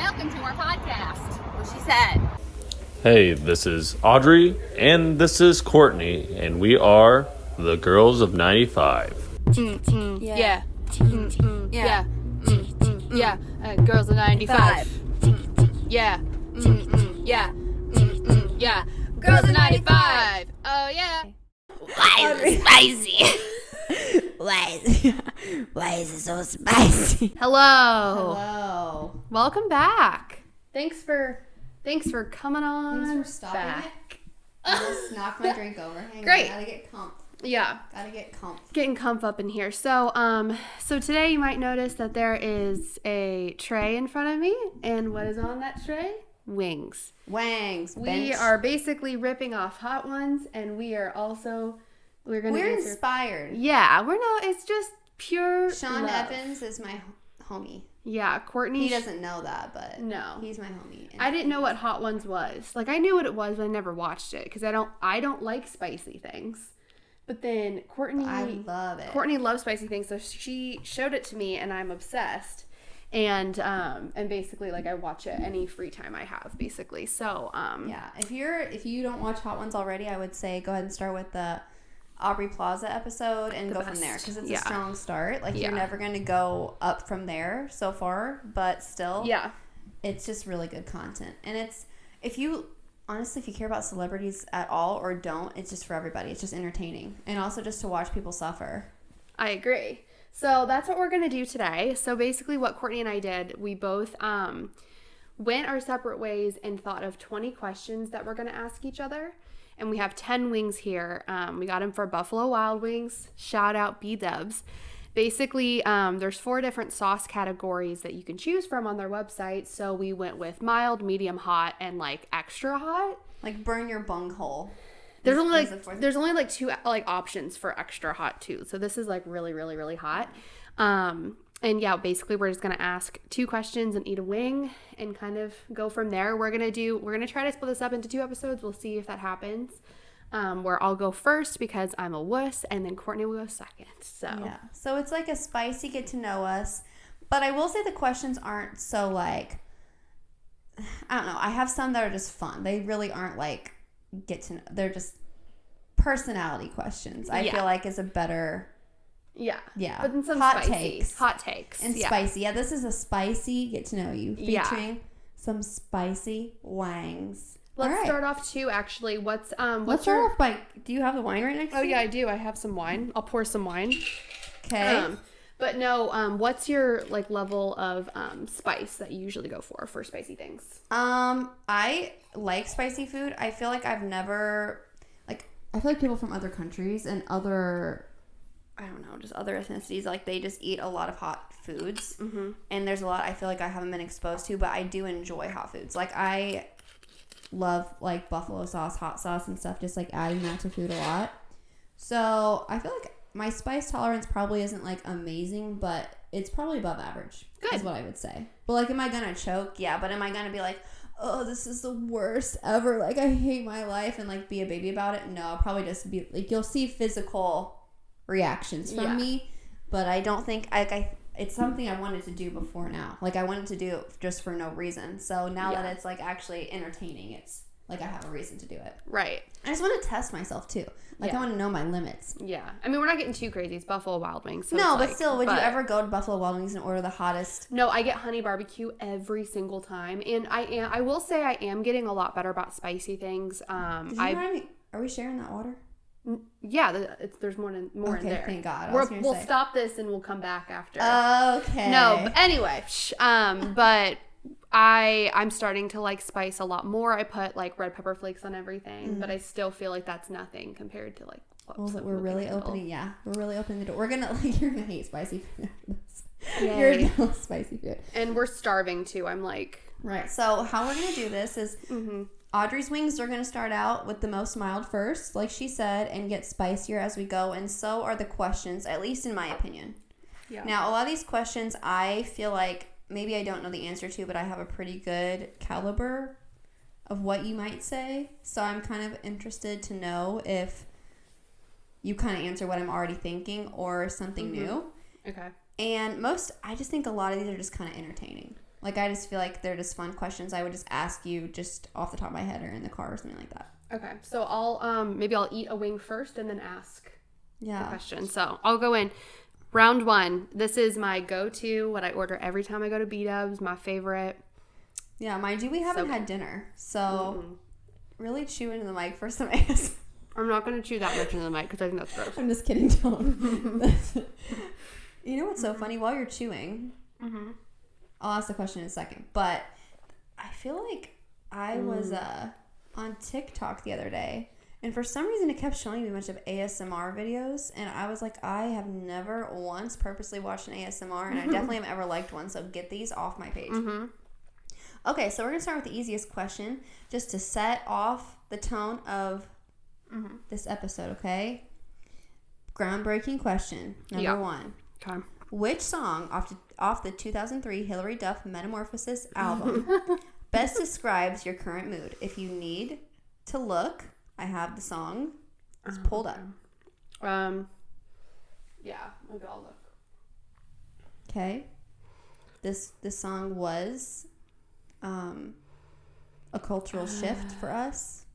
Welcome to our podcast. What she said. Hey, this is Audrey, and this is Courtney, and we are the Girls of 95. Yeah. Yeah. Yeah. Girls of 95. Yeah. Yeah. Yeah. Girls of 95. Oh, yeah. Why is it spicy? Why is it so spicy? Hello. Welcome back. Thanks for coming on. Thanks for stopping back. I just knocked my drink over. Hang Great. on, gotta get comp. Yeah. Gotta get comp. Getting comf up in here. So today you might notice that there is a tray in front of me, and what is on that tray? Wings. Wangs. We are basically ripping off hot ones, and we're inspired. Yeah, it's just pure Sean love. Evans is my homie. Yeah, Courtney. He doesn't know that, but No. he's my homie. I didn't know what Hot Ones was. Like, I knew what it was, but I never watched it because I don't like spicy things. But then Courtney, I love it. Courtney loves spicy things, so she showed it to me, and I'm obsessed. And basically, like, I watch it any free time I have, basically. So Yeah, if you don't watch Hot Ones already, I would say go ahead and start with the Aubrey Plaza episode and go from there because it's a strong start. Like you're never going to go up from there so far, but still, it's just really good content. And it's if you care about celebrities at all or don't, it's just for everybody. It's just entertaining and also just to watch people suffer. I agree. So that's what we're going to do today. So basically what Courtney and I did, we both went our separate ways and thought of 20 questions that we're going to ask each other. And we have 10 wings here. We got them for Buffalo Wild Wings. Shout out B-dubs. Basically, there's 4 different sauce categories that you can choose from on their website. So we went with mild, medium hot, and like extra hot. Like burn your bunghole. There's only like 2 like options for extra hot too. So this is like really, really, really hot. And yeah, basically we're just going to ask 2 questions and eat a wing and kind of go from there. We're going to try to split this up into 2 episodes. We'll see if that happens. Where I'll go first because I'm a wuss and then Courtney will go second. So it's like a spicy get to know us. But I will say the questions aren't so like, I don't know. I have some that are just fun. They really aren't like they're just personality questions. I feel like is a better... Yeah. But then some hot takes. And spicy. Yeah, this is a spicy get to know you featuring some spicy wangs. Let's start off too, actually. Let's start off by, do you have the wine right next to you? Oh, yeah, I do. I have some wine. I'll pour some wine. Okay. But no, what's your like level of spice that you usually go for spicy things? I like spicy food. I feel like I feel like people from other countries and other... I don't know, just other ethnicities, like they just eat a lot of hot foods. Mm-hmm. And there's a lot I feel like I haven't been exposed to, but I do enjoy hot foods. Like I love like buffalo sauce, hot sauce and stuff, just like adding that to food a lot. So I feel like my spice tolerance probably isn't like amazing, but it's probably above average. Good. Is what I would say. But like, am I gonna choke? Yeah, but am I gonna be like, oh, this is the worst ever, like I hate my life and like be a baby about it? No, I'll probably just be like, you'll see physical reactions from me, but I don't think it's something I wanted to do before now. Like I wanted to do it just for no reason. So now that it's like actually entertaining, it's like I have a reason to do it. Right. I just want to test myself too. Like I want to know my limits. Yeah. I mean, we're not getting too crazy. It's Buffalo Wild Wings. So no, but still, would you ever go to Buffalo Wild Wings and order the hottest? No, I get honey barbecue every single time, and I will say I am getting a lot better about spicy things. Are we sharing that water? Yeah, there's more in there. Okay, thank God. We'll stop this and we'll come back after. Okay. No, but anyway, but I'm starting to like spice a lot more. I put like red pepper flakes on everything, but I still feel like that's nothing compared to like. We're really opening the door. We're gonna you're gonna hate spicy food after this. Yay. You're gonna love spicy food, and we're starving too. I'm like right. So how we're gonna do this is. Audrey's wings are going to start out with the most mild first, like she said, and get spicier as we go. And so are the questions, at least in my opinion. Yeah. Now, a lot of these questions I feel like maybe I don't know the answer to, but I have a pretty good caliber of what you might say. So I'm kind of interested to know if you kind of answer what I'm already thinking or something new. Okay. And I just think a lot of these are just kind of entertaining. Like, I just feel like they're just fun questions I would just ask you just off the top of my head or in the car or something like that. Okay, so maybe I'll eat a wing first and then ask the Yeah. question. So I'll go in. Round 1. This is my go-to, what I order every time I go to B-Dubs, my favorite. Yeah, mind you, we haven't So had dinner. So really chew into the mic for some ASMR. I'm not going to chew that much into the mic because I think that's gross. I'm just kidding, don't. You know what's so funny? While you're chewing, I'll ask the question in a second. But I feel like I was on TikTok the other day, and for some reason it kept showing me a bunch of ASMR videos, and I was like, I have never once purposely watched an ASMR, and I definitely have ever liked one, so get these off my page. Okay, so we're going to start with the easiest question, just to set off the tone of this episode, okay? Groundbreaking question, number 1. Okay. Which song off the 2003 Hilary Duff Metamorphosis album best describes your current mood? If you need to look, I have the song. It's pulled up. Yeah, maybe I'll look. Okay. This song was a cultural shift for us.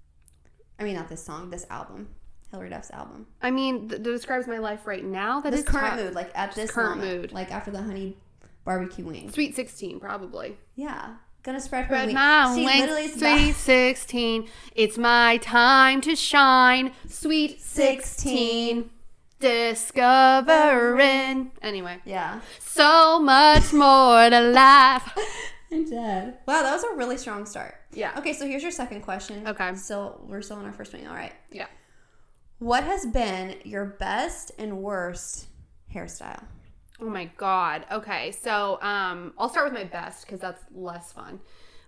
I mean, not this song, this album. Hilary Duff's album. I mean, that describes my life right now. That This is current tough. mood, like at this current moment, mood. like after the honey barbecue wings. Sweet 16, probably. Yeah, gonna spread her Spread wings. my She literally wings, is sweet 16. It's my time to shine. Sweet 16. Discovering. Anyway. Yeah. So much more to life. I'm dead. Wow, that was a really strong start. Yeah. Okay, so here's your second question. Okay. We're still on our first one. All right. Yeah. What has been your best and worst hairstyle? Oh my God. Okay. So, I'll start with my best because that's less fun.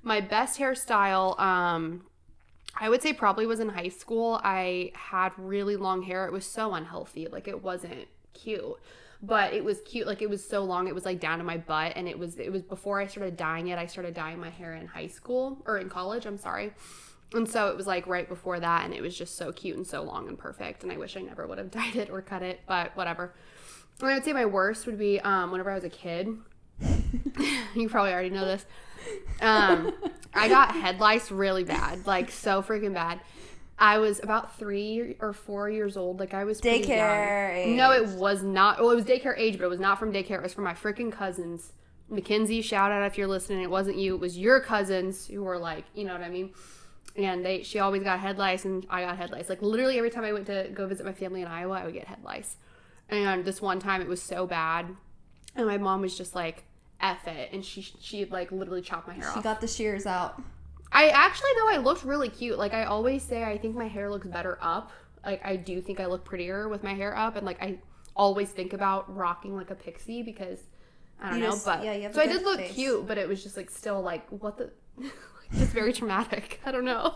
My best hairstyle, I would say probably was in high school. I had really long hair. It was so unhealthy. Like, it wasn't cute, but it was cute. Like, it was so long. It was like down to my butt. And it was before I started dyeing it. I started dyeing my hair in high school or in college. I'm sorry. And so it was like right before that. And it was just so cute and so long and perfect. And I wish I never would have dyed it or cut it, but whatever. And I would say my worst would be whenever I was a kid. You probably already know this. I got head lice really bad, like so freaking bad. I was about 3 or 4 years old. Like, I was pretty Daycare young. age. No, it was not. Well, it was daycare age, but it was not from daycare. It was from my freaking cousins. Mackenzie, shout out if you're listening. It wasn't you. It was your cousins who were like, you know what I mean? And she always got head lice, and I got head lice. Like, literally every time I went to go visit my family in Iowa, I would get head lice. And this one time it was so bad, and my mom was just like, F it, and she like literally chopped my hair off. She got the shears out. I actually, though, I looked really cute. Like, I always say I think my hair looks better up. Like, I do think I look prettier with my hair up, and like I always think about rocking like a pixie because I don't know, but yeah, you have so a I good did look face. cute, but it was just like still like what the just very traumatic. I don't know.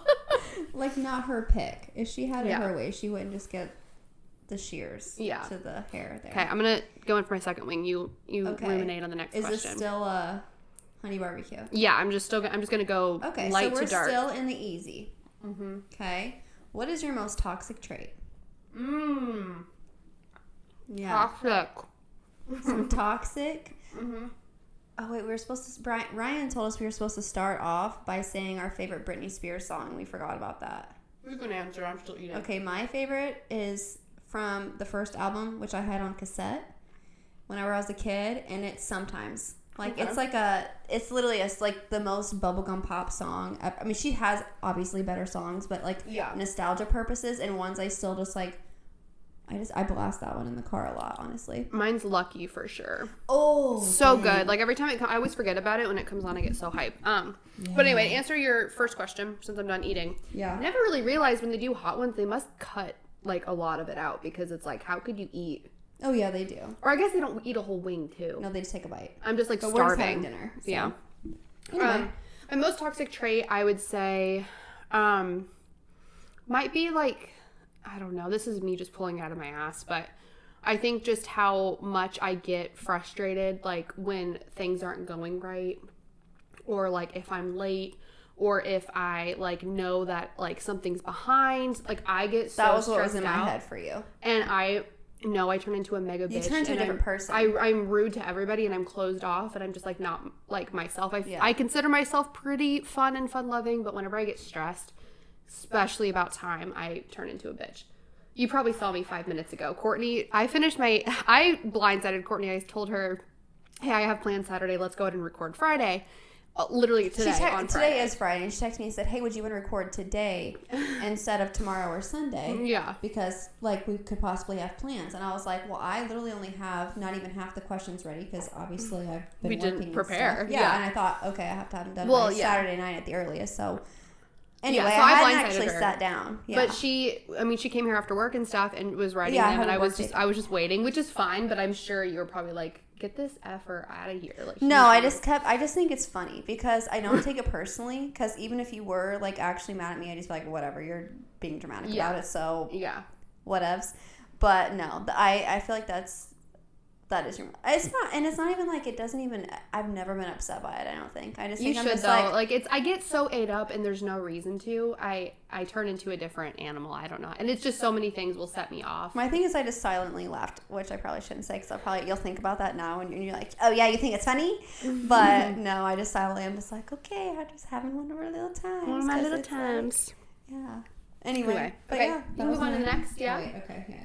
Like, not her pick. If she had it Yeah. her way, she wouldn't just get the shears Yeah. to the hair there. Okay, I'm gonna go in for my second wing. You Okay. ruminate on the next Is question. this still a honey barbecue? Yeah, I'm just gonna go Okay, light so we're to dark. still in the easy. Mm-hmm. Okay. What is your most toxic trait? Yeah. Toxic. Some toxic. Oh wait, we were supposed to. Ryan told us we were supposed to start off by saying our favorite Britney Spears song, and we forgot about that. You can answer. I'm still eating. Okay, my favorite is from the first album, which I had on cassette whenever I was a kid, and it's Sometimes. Like, Okay. it's like it's literally like the most bubblegum pop song. I mean, she has obviously better songs, but like Yeah. nostalgia purposes, and ones I still just like. I blast that one in the car a lot, honestly. Mine's Lucky for sure. Oh, So good. Like, every time it comes, I always forget about it when it comes on. I get so hyped. But anyway, to answer your first question, since I'm done eating. Yeah. I never really realized when they do hot ones, they must cut like a lot of it out because it's like, how could you eat? Oh yeah, they do. Or I guess they don't eat a whole wing too. No, they just take a bite. I'm just like But we're just starving. having dinner. So. Yeah. Anyway. My most toxic trait, I would say, might be like, I don't know. This is me just pulling it out of my ass, but I think just how much I get frustrated, like when things aren't going right, or like if I'm late, or if I like know that like something's behind. Like, I get so That was what was stressed in my out. head for you. And No, I turn into a mega bitch. You turn into a different person. I'm rude to everybody, and I'm closed off, and I'm just like not like myself. I consider myself pretty fun and fun loving, but whenever I get stressed, especially about time, I turn into a bitch. You probably saw me 5 minutes ago. Courtney, I blindsided Courtney. I told her, hey, I have plans Saturday. Let's go ahead and record Friday. Literally today on Friday. Today is Friday. And she texted me and said, hey, would you want to record today instead of tomorrow or Sunday? Yeah. Because, like, we could possibly have plans. And I was like, well, I literally only have not even half the questions ready because obviously I've been we working didn't prepare. And yeah, and I thought, okay, I have to have them done by Saturday night at the earliest. So, anyway, so I I hadn't actually her. sat down. Yeah. But she came here after work and stuff and was writing them, and I was just waiting, which is fine, but I'm sure you were probably like, get this effer out of here. Like, no, I just think it's funny because I don't take it personally, because even if you were like actually mad at me, I'd just be like, whatever, you're being dramatic about it, so whatevs. But no, I feel like that is it's not even like, it doesn't even, I've never been upset by it, I don't think. I just think you I'm should just though. Like I get so ate up and there's no reason to. I turn into a different animal. I don't know. And it's just so many things will set me off. My thing is I just silently laughed, which I probably shouldn't say because you'll think about that now and you're like, oh yeah, you think it's funny? But no, I just silently, I'm just like, okay, I'm just having one of our little times. One of my little times. Like, yeah. Anyway. But okay. yeah. You move on to the next, yeah? Wait, okay, yeah.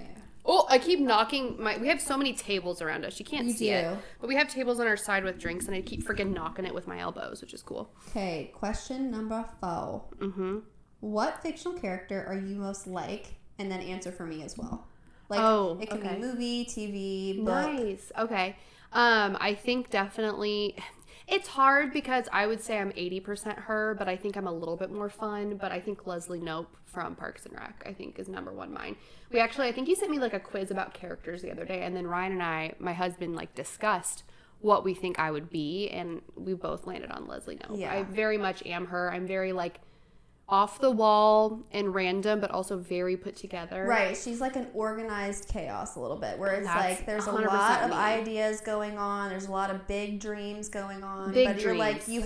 Oh, I keep knocking we have so many tables around us. You can't see it. But we have tables on our side with drinks, and I keep freaking knocking it with my elbows, which is cool. Okay, question number 4. Mm-hmm. What fictional character are you most like? And then answer for me as well. Like, it can be movie, TV, book. Nice. Okay. I think definitely... It's hard because I would say I'm 80% her, but I think I'm a little bit more fun. But I think Leslie Knope from Parks and Rec, I think, is number 1 mine. I think you sent me like a quiz about characters the other day, and then Ryan and my husband, like discussed what we think I would be, and we both landed on Leslie Knope. Yeah. I very much am her. I'm very like off the wall and random, but also very put together. Right. She's like an organized chaos a little bit, where it's like there's a lot of ideas going on. There's a lot of big dreams going on. But you're like, you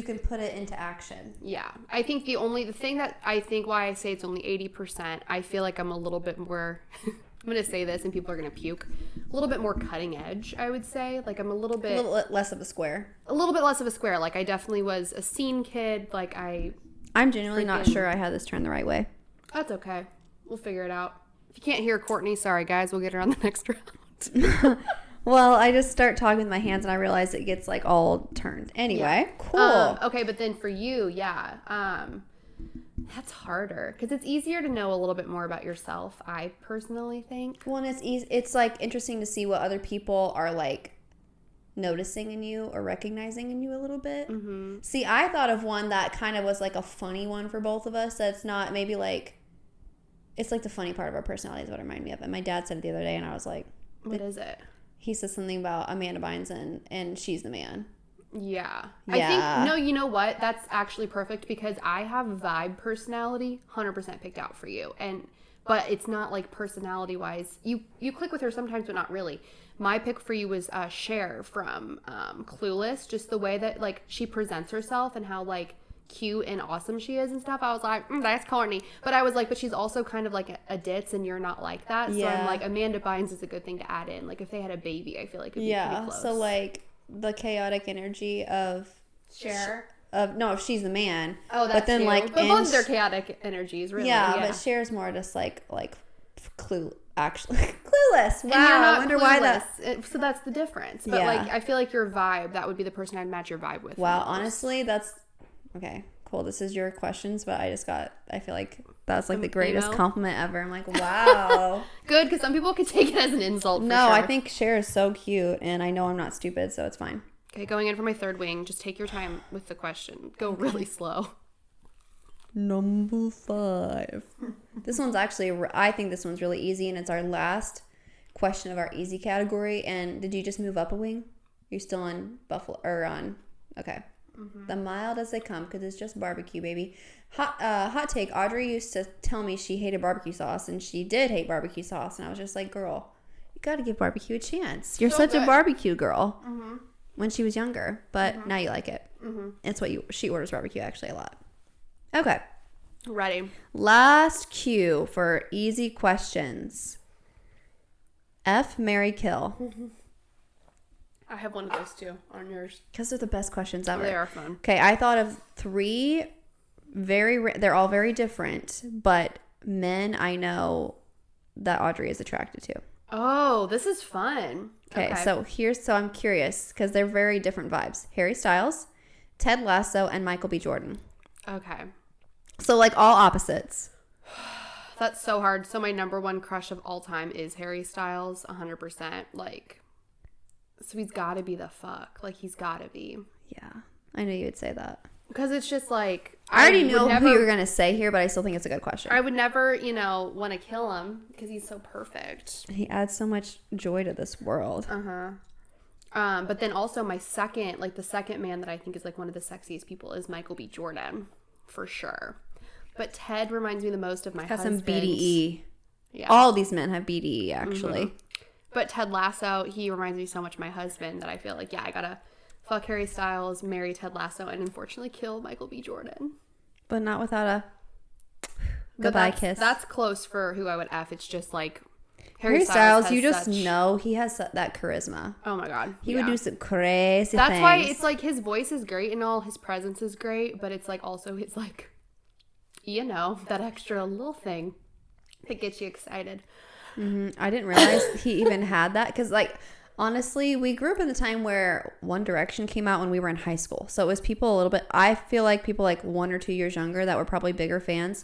can put it into action. Yeah. I think the thing that I think why I say it's only 80%, I feel like I'm a little bit more, I'm going to say this and people are going to puke, a little bit more cutting edge, I would say. Like I'm a little bit less of a square. A little bit less of a square. Like I definitely was a scene kid. Like I'm genuinely not sure I had this turned the right way. That's okay. We'll figure it out. If you can't hear Courtney, sorry guys, we'll get her on the next round. Well, I just start talking with my hands and I realize it gets like all turned. Anyway, cool. Okay, but then for you, that's harder because it's easier to know a little bit more about yourself, I personally think. Well, and it's like interesting to see what other people are like noticing in you or recognizing in you a little bit. Mm-hmm. See, I thought of one that kind of was like a funny one for both of us. That's not maybe like, it's like the funny part of our personality is what it reminded me of. And my dad said it the other day and I was like, what is it? He said something about Amanda Bynes and she's the man. Yeah. I think, no, you know what? That's actually perfect because I have vibe personality 100% picked out for you. But it's not like personality wise. You click with her sometimes, but not really. My pick for you was Cher from Clueless. Just the way that like she presents herself and how like cute and awesome she is and stuff. I was like, that's Courtney. But I was like, but she's also kind of like a ditz and you're not like that. So I'm like, Amanda Bynes is a good thing to add in. Like if they had a baby, I feel like it'd be pretty close. So like the chaotic energy of Cher. If she's the man. Oh, that's true. But both of their chaotic energies, really. Yeah, but Cher's more just like clueless. Wow, I wonder why that. So that's the difference. But like, I feel like your vibe, that would be the person I'd match your vibe with. Wow, honestly, that's okay. Cool. This is your questions, but I feel like that's like the greatest compliment ever. I'm like, wow. Good, because some people could take it as an insult. No, sure. I think Cher is so cute, and I know I'm not stupid, so it's fine. Okay, going in for my third wing. Just take your time with the question. Go really slow. Number 5. This one's actually, I think this one's really easy, and it's our last question of our easy category. And did you just move up a wing? You're still on Buffalo, or on, okay. Mm-hmm. The mild as they come, because it's just barbecue, baby. Hot take, Audrey used to tell me she hated barbecue sauce, and she did hate barbecue sauce, and I was just like, girl, you got to give barbecue a chance. You're such a barbecue girl. Mm-hmm. When she was younger, but now you like it. Mm-hmm. It's what she orders barbecue actually a lot. Okay. Ready. Last cue for easy questions. F, marry, kill. I have one of those too on yours. Because they're the best questions ever. They are fun. Okay, I thought of 3 they're all very different, but men I know that Audrey is attracted to. Oh, this is fun. Okay. So I'm curious because they're very different vibes. Harry Styles, Ted Lasso, and Michael B. Jordan. Okay. So like all opposites. That's so hard. So my number one crush of all time is Harry Styles, 100%. Like, so he's got to be the fuck. Like, he's got to be. Yeah, I knew you would say that. Because it's just like... I already know who you were going to say here, but I still think it's a good question. I would never, want to kill him because he's so perfect. He adds so much joy to this world. But then also the second man that I think is like one of the sexiest people is Michael B. Jordan, for sure. But Ted reminds me the most of my husband. Has some BDE. Yeah. All these men have BDE, actually. But Ted Lasso, he reminds me so much of my husband that I feel like, yeah, I gotta fuck Harry Styles, marry Ted Lasso, and unfortunately kill Michael B. Jordan. But not without a goodbye kiss. That's close for who I would F. It's just like Harry Styles, you just know he has that charisma. Oh my God. He would do some crazy things. That's why it's like his voice is great and all, his presence is great, but it's like also his like, that extra little thing that gets you excited. I didn't realize he even had that because, like, honestly, we grew up in the time where One Direction came out when we were in high school. So it was people a little bit, I feel like people like 1 or 2 years younger that were probably bigger fans.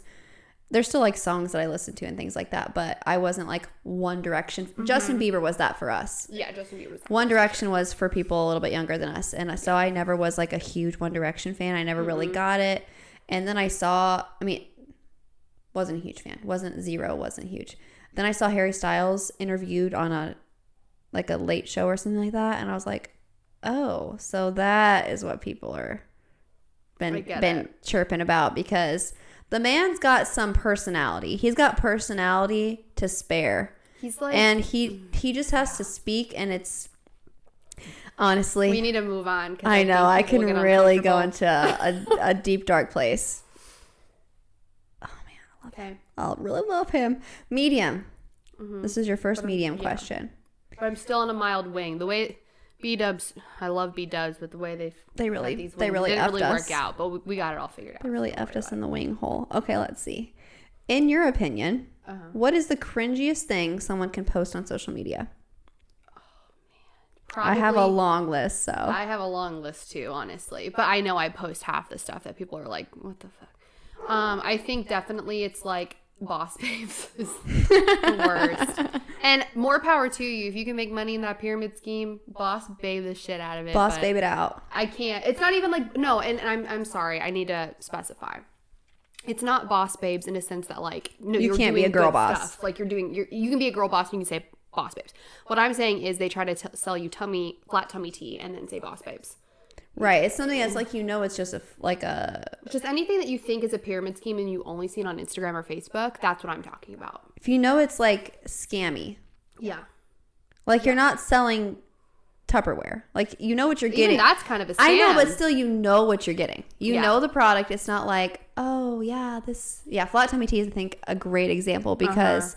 There's still like songs that I listened to and things like that, but I wasn't like One Direction. Justin Bieber was that for us. Yeah, Justin Bieber was that. One Direction was for people a little bit younger than us. And so I never was like a huge One Direction fan. I never really got it. And then I saw, wasn't a huge fan. Wasn't huge. Then I saw Harry Styles interviewed on a late show or something like that. And I was like, oh, so that is what people are been chirping about, because the man's got some personality. He's got personality to spare. He's like, and he just has to speak, and it's honestly, we need to move on. I know I can really go into a deep dark place. Oh man, I love him. I really love him. Medium. This is your first medium question. But I'm still on a mild wing. The way B-dubs, I love B-dubs, but the way they really didn't effed really us. work out, but we got it all figured out. They really effed us in the wing hole. Okay, let's see. In your opinion, what is the cringiest thing someone can post on social media? Oh man, probably, I have a long list, so I have a long list too, honestly. But I know I post half the stuff that people are like, "What the fuck?" I think definitely it's like boss babes is the worst. And more power to you. If you can make money in that pyramid scheme, boss babe the shit out of it. Boss babe it out. I can't. It's not even like, no, and I'm sorry. I need to specify. It's not boss babes in a sense that like, no, you can't be a girl boss. Stuff. Like you can be a girl boss and you can say boss babes. What I'm saying is they try to sell you flat tummy tea and then say boss babes. Right. It's something that's like, it's just just anything that you think is a pyramid scheme and you only see it on Instagram or Facebook. That's what I'm talking about. If it's like scammy. Yeah. Like you're not selling Tupperware. Like what you're getting. Even that's kind of a scam. I know, but still what you're getting. You know the product. It's not like, oh yeah, flat tummy tea is I think a great example because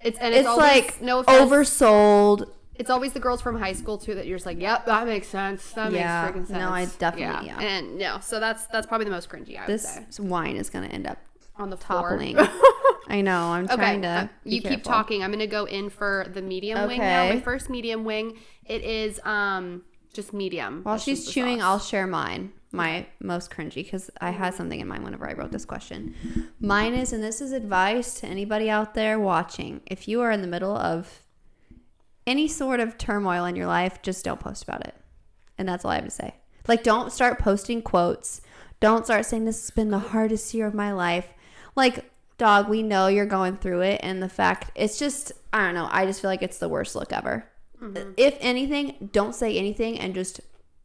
it's always, like no oversold. It's always the girls from high school too that you're just like, yep, that makes sense. That makes freaking sense. No, I definitely And so that's probably the most cringy. I would say. This wine is gonna end up on the toppling. I know. I'm trying to. You keep talking. I'm gonna go in for the medium wing now. My first medium wing. It is just medium. While she's chewing, I'll share mine. My most cringy, because I had something in mind whenever I wrote this question. Mine is, and this is advice to anybody out there watching: if you are in the middle of any sort of turmoil in your life, just don't post about it. And that's all I have to say. Like, don't start posting quotes. Don't start saying this has been the hardest year of my life. Like, dog, we know you're going through it. And the fact, it's just, I don't know. I just feel like it's the worst look ever. If anything, don't say anything and just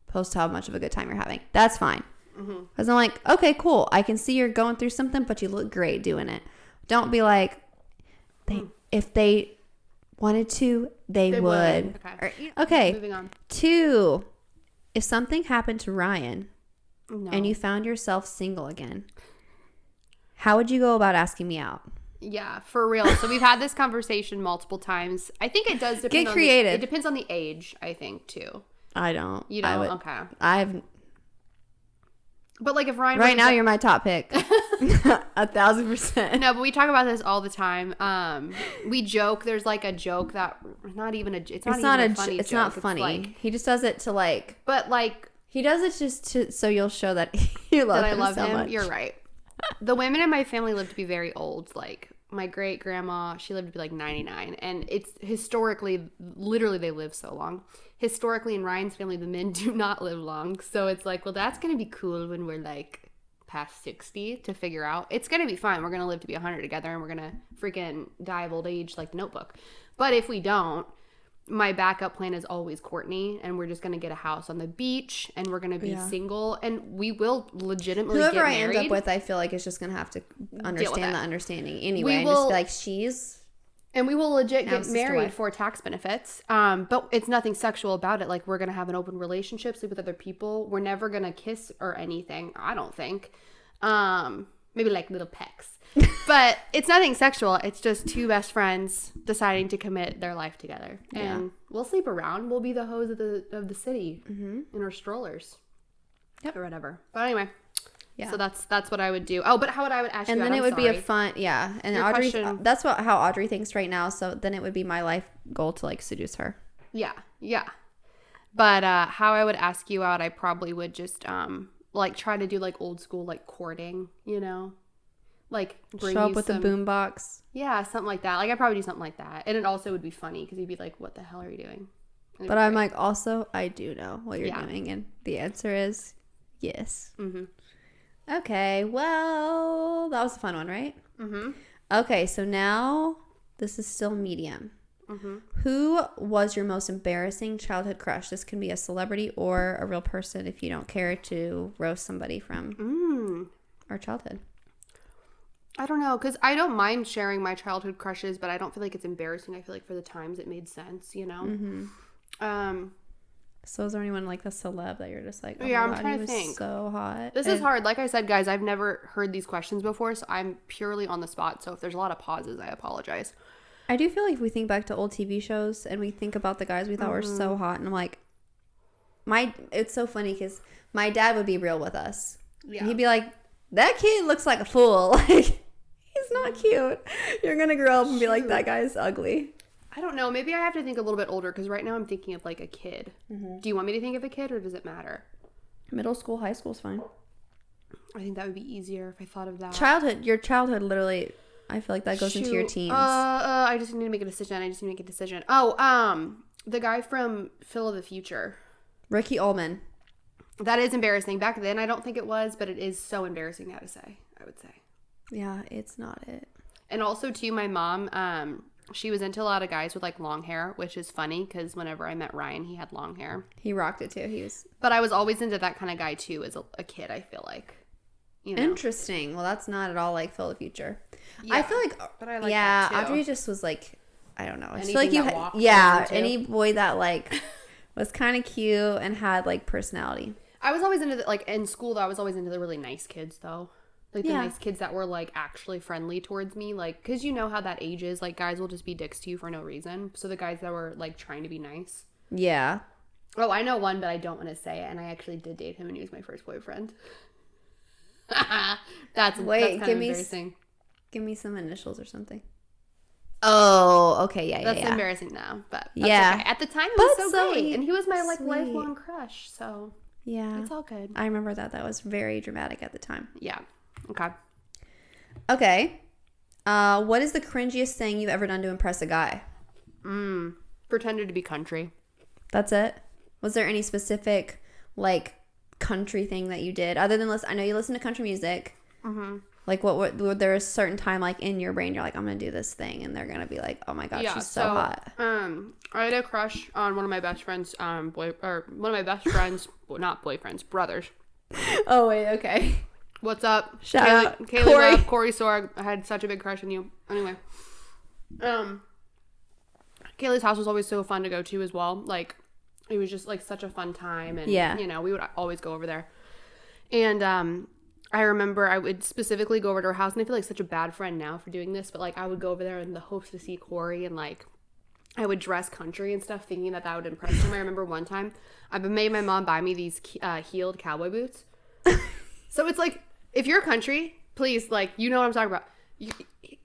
post how much of a good time you're having. That's fine. Because I'm like, okay, cool. I can see you're going through something, but you look great doing it. Don't be like, if they wanted to, they would. Okay. Moving on. 2, if something happened to Ryan and you found yourself single again, how would you go about asking me out? Yeah, for real. So we've had this conversation multiple times. I think it does depend. Get creative. It depends on the age, I think, too. I don't. You don't? Okay. I've But like if Ryan right now, you're my top pick. 1,000%. No, but we talk about this all the time. We joke. There's like a joke that it's not a funny joke. It's not funny. Like, he just does it to like. but like He does it just to so you'll show that you love that I him love so him. much. You're right. The women in my family live to be very old. Like my great grandma, she lived to be like 99, and it's historically, literally, they live so long. Historically, in Ryan's family, the men do not live long. So it's like, well, that's gonna be cool when we're like past 60 to figure out. It's gonna be fine. We're gonna live to be 100 together, and we're gonna freaking die of old age like The Notebook. But if we don't, my backup plan is always Courtney, and we're just gonna get a house on the beach, and we're gonna be single, and we will legitimately Whoever get I married. end up with, I feel like is just gonna have to understand the understanding anyway, We and will- just be like, she's And we will legit Now get sister married wife. for tax benefits. But it's nothing sexual about it. Like, we're going to have an open relationship, sleep with other people. We're never going to kiss or anything, I don't think. Maybe like little pecks. But it's nothing sexual. It's just two best friends deciding to commit their life together. And we'll sleep around. We'll be the hoes of the city in our strollers. Yep. Or whatever. But anyway. Yeah. So that's what I would do. Oh, but how would I would ask and you then out? it would I'm be a sorry. fun and Your Audrey question- that's how Audrey thinks right now, so then it would be my life goal to like seduce her. Yeah. But how I would ask you out, I probably would just like try to do like old school like courting, you know, like bring Show you up with some, a boombox. Yeah, something like that. Like I'd probably do something like that, and it also would be funny because you'd be like, "What the hell are you doing?" And it'd But be I'm great. like, also, I do know what you're Yeah. doing, and the answer is yes. Mm-hmm. Okay, well, that was a fun one, right? Mm-hmm. Okay, so now this is still medium. Mm-hmm. Who was your most embarrassing childhood crush? This can be a celebrity or a real person if you don't care to roast somebody from our childhood. I don't know, because I don't mind sharing my childhood crushes, but I don't feel like it's embarrassing. I feel like for the times it made sense, you know. Mm-hmm. So is there anyone like a celeb that you're just like, oh Yeah, my I'm God, trying he to was think. so hot? This is hard. Like I said, guys, I've never heard these questions before, so I'm purely on the spot. So if there's a lot of pauses, I apologize. I do feel like if we think back to old TV shows and we think about the guys we thought were so hot, and I'm like, it's so funny because my dad would be real with us. Yeah. He'd be like, that kid looks like a fool. Like, he's not cute. You're going to grow up and be like, that guy's ugly. I don't know. Maybe I have to think a little bit older because right now I'm thinking of like a kid. Do you want me to think of a kid or does it matter? Middle school, high school's fine. I think that would be easier if I thought of that. Your childhood literally, I feel like that goes into your Shoot. teens. I just need to make a decision. Oh, the guy from Phil of the Future. Ricky Ullman. That is embarrassing. Back then, I don't think it was, but it is so embarrassing now to say, I would say. Yeah, it's not it. And also, too, my mom, she was into a lot of guys with, like, long hair, which is funny because whenever I met Ryan, he had long hair. He rocked it too. He was But I was always into that kind of guy, too, as a kid, I feel like. You know? interesting. Well, that's not at all like Phil the Future. Yeah, I feel like, but I like yeah, that, too. Audrey just was like, I don't know. I just Anything feel like you, that walked yeah, around, too. any boy that like was kind of cute and had like personality. I was always into like in school though. I was always into the really nice kids though, like the Yeah. nice kids that were like actually friendly towards me. Like, cause you know how that age is. Like, guys will just be dicks to you for no reason. So the guys that were like trying to be nice. Yeah. Oh, I know one, but I don't want to say it. And I actually did date him, and he was my first boyfriend. that's Wait, that's kind give of me embarrassing. Give me some initials or something. Oh, okay, yeah, That's yeah. embarrassing now, but that's Yeah. okay. At the time, it But was so so great, and he was my like sweet. lifelong crush. So Yeah. it's all good. I remember that. That was very dramatic at the time. Yeah. Okay. Okay. What is the cringiest thing you've ever done to impress a guy? Pretended to be country. That's it? Was there any specific, like, country thing that you did? Other than I know you listen to country music. Mm-hmm. Like, what would there a certain time, like, in your brain, you're like, I'm going to do this thing, and they're going to be like, oh my God, she's so hot. I had a crush on one of my best friends, not boyfriends, brothers. Oh, wait, okay. What's up? Shout out, Kaylee Corey. Love, Corey Sorg. I had such a big crush on you. Anyway. Kaylee's house was always so fun to go to as well. Like, it was just, like, such a fun time. And, Yeah. you know, we would always go over there. And I remember I would specifically go over to her house, and I feel like such a bad friend now for doing this, but like I would go over there in the hopes to see Corey, and like I would dress country and stuff, thinking that would impress him. I remember one time I made my mom buy me these heeled cowboy boots. So it's like, if you're country, please, like, you know what I'm talking about.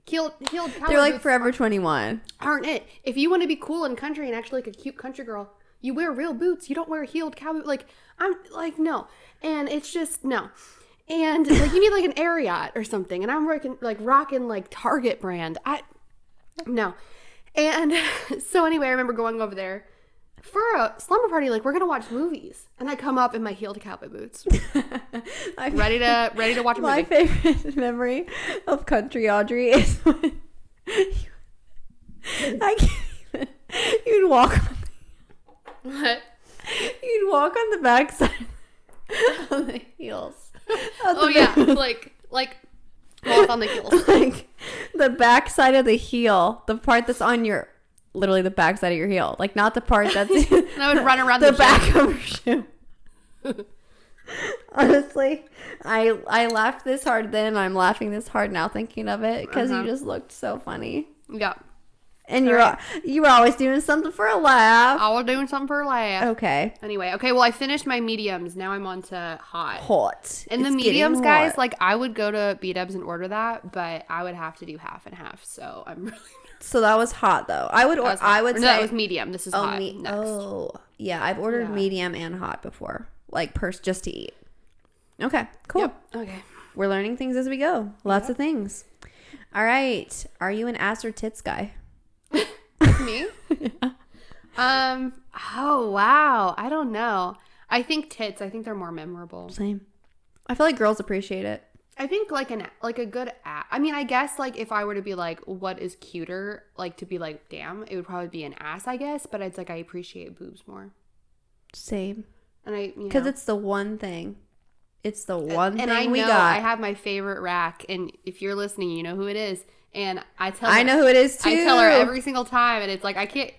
Heeled cowboy They're like boots Forever 21. aren't it. If you want to be cool and country and actually like a cute country girl, you wear real boots. You don't wear heeled cowboy. Like, I'm like, no. And it's just, no. And like, you need like an Ariat or something. And I'm rocking like Target brand. No. And so anyway, I remember going over there for a slumber party. Like, we're going to watch movies. And I come up in my heeled cowboy boots. ready to watch a movie. My favorite memory of country Audrey is when I can't even, you'd walk on the backside of the heels. Oh yeah, like walk on the heels. Like the backside of the heel, the part that's on your, literally the backside of your heel, like not the part that's And I would run around the the back gym. of your shoe. Honestly, I laughed this hard then. I'm laughing this hard now thinking of it because you just looked so funny. Yeah. And you were always doing something for a laugh. I was doing something for a laugh. Okay. Anyway, well, I finished my mediums. Now I'm on to hot. Hot. And the It's mediums, getting guys, hot. like I would go to B-dubs and order that, but I would have to do half and half. So I'm really. So that was hot though. I would Or say that was medium. This is hot. Next. Oh, yeah. I've ordered Yeah. medium and hot before, like just to eat. Okay, cool. Yep. Okay. We're learning things as we go. Lots of things. All right. Are you an ass or tits guy? Me? Oh wow. I don't know. I think tits. I think they're more memorable. Same. I feel like girls appreciate it. I think like a good ass. I mean, I guess like if I were to be like, what is cuter? Like to be like, damn, it would probably be an ass, I guess. But it's like I appreciate boobs more. Same. And Because it's the one thing. It's the one thing and I we know got. I have my favorite rack, and if you're listening, you know who it is. And I know who it is too. I tell her every single time, and it's like I can't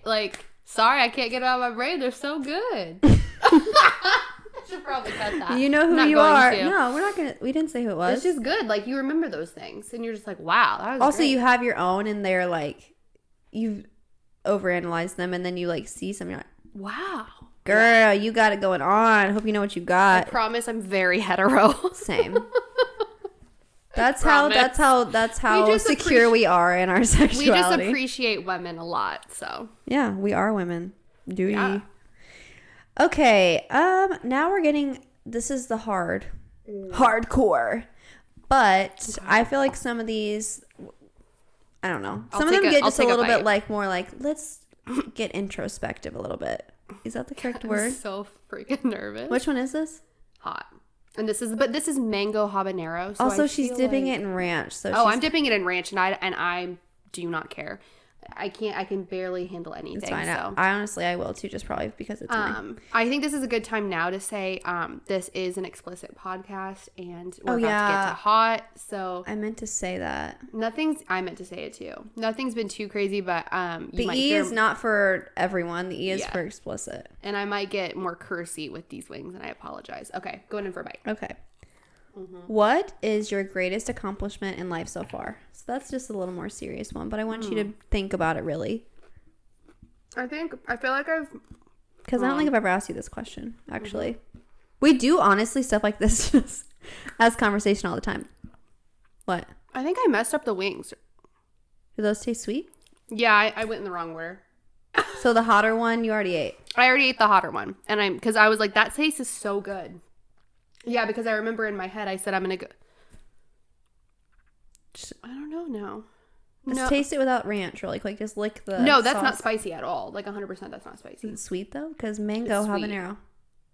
sorry, I can't get it out of my brain. They're so good. I should probably cut that. You know who Not you going are. to. No, we're not gonna. We didn't say who it was. It's just good. Like you remember those things, and you're just like, wow, that was Also, great. you have your own, and they're like, you've overanalyzed them, and then you like see some. You're like, wow. girl, you got it going on. Hope you know what you I got. promise I'm very hetero. Same. That's how We just secure we are in our We just sexuality. appreciate women a lot, so. Yeah, we are women. Do Yeah. ye? Okay. Now we're getting. This is the hardcore. But I feel like some of these, I don't know. Some of them get just a little bit like more like, let's get introspective a little bit. Is that the correct word? I'm so freaking nervous. Which one is this? Hot. And this is mango habanero. So Also, I she's feel dipping like- it in ranch. So Oh, she's, I'm dipping it in ranch, and I do not care. I can barely handle anything. it's fine. So. I honestly, I will too, just probably because it's mine. I think this is a good time now to say this is an explicit podcast, and we're about to get yeah. to hot. So I meant to say that. I meant to say it too. Nothing's been too crazy, but you The might E hear, is not for everyone. The E is Yeah. for explicit. and I might get more cursy with these wings, and I apologize. Okay, going in for a bite. Okay. What is your greatest accomplishment in life so far? So that's just a little more serious one, but I want you to think about it really. I feel like I've Because I don't think I've ever asked you this question, actually. We do, honestly, stuff like this just as conversation all the time. What? I think I messed up the wings. Do those taste sweet? Yeah, I went in the wrong order. So the hotter one you already ate. I already ate the hotter one, and because I was like, that taste is so good. Yeah, because I remember in my head I said I'm gonna go. I don't know now. Just taste it without ranch, really quick. Just lick the No, that's sauce. not spicy at all. Like 100%, that's not spicy. Is it sweet, though? Because mango It's sweet. habanero.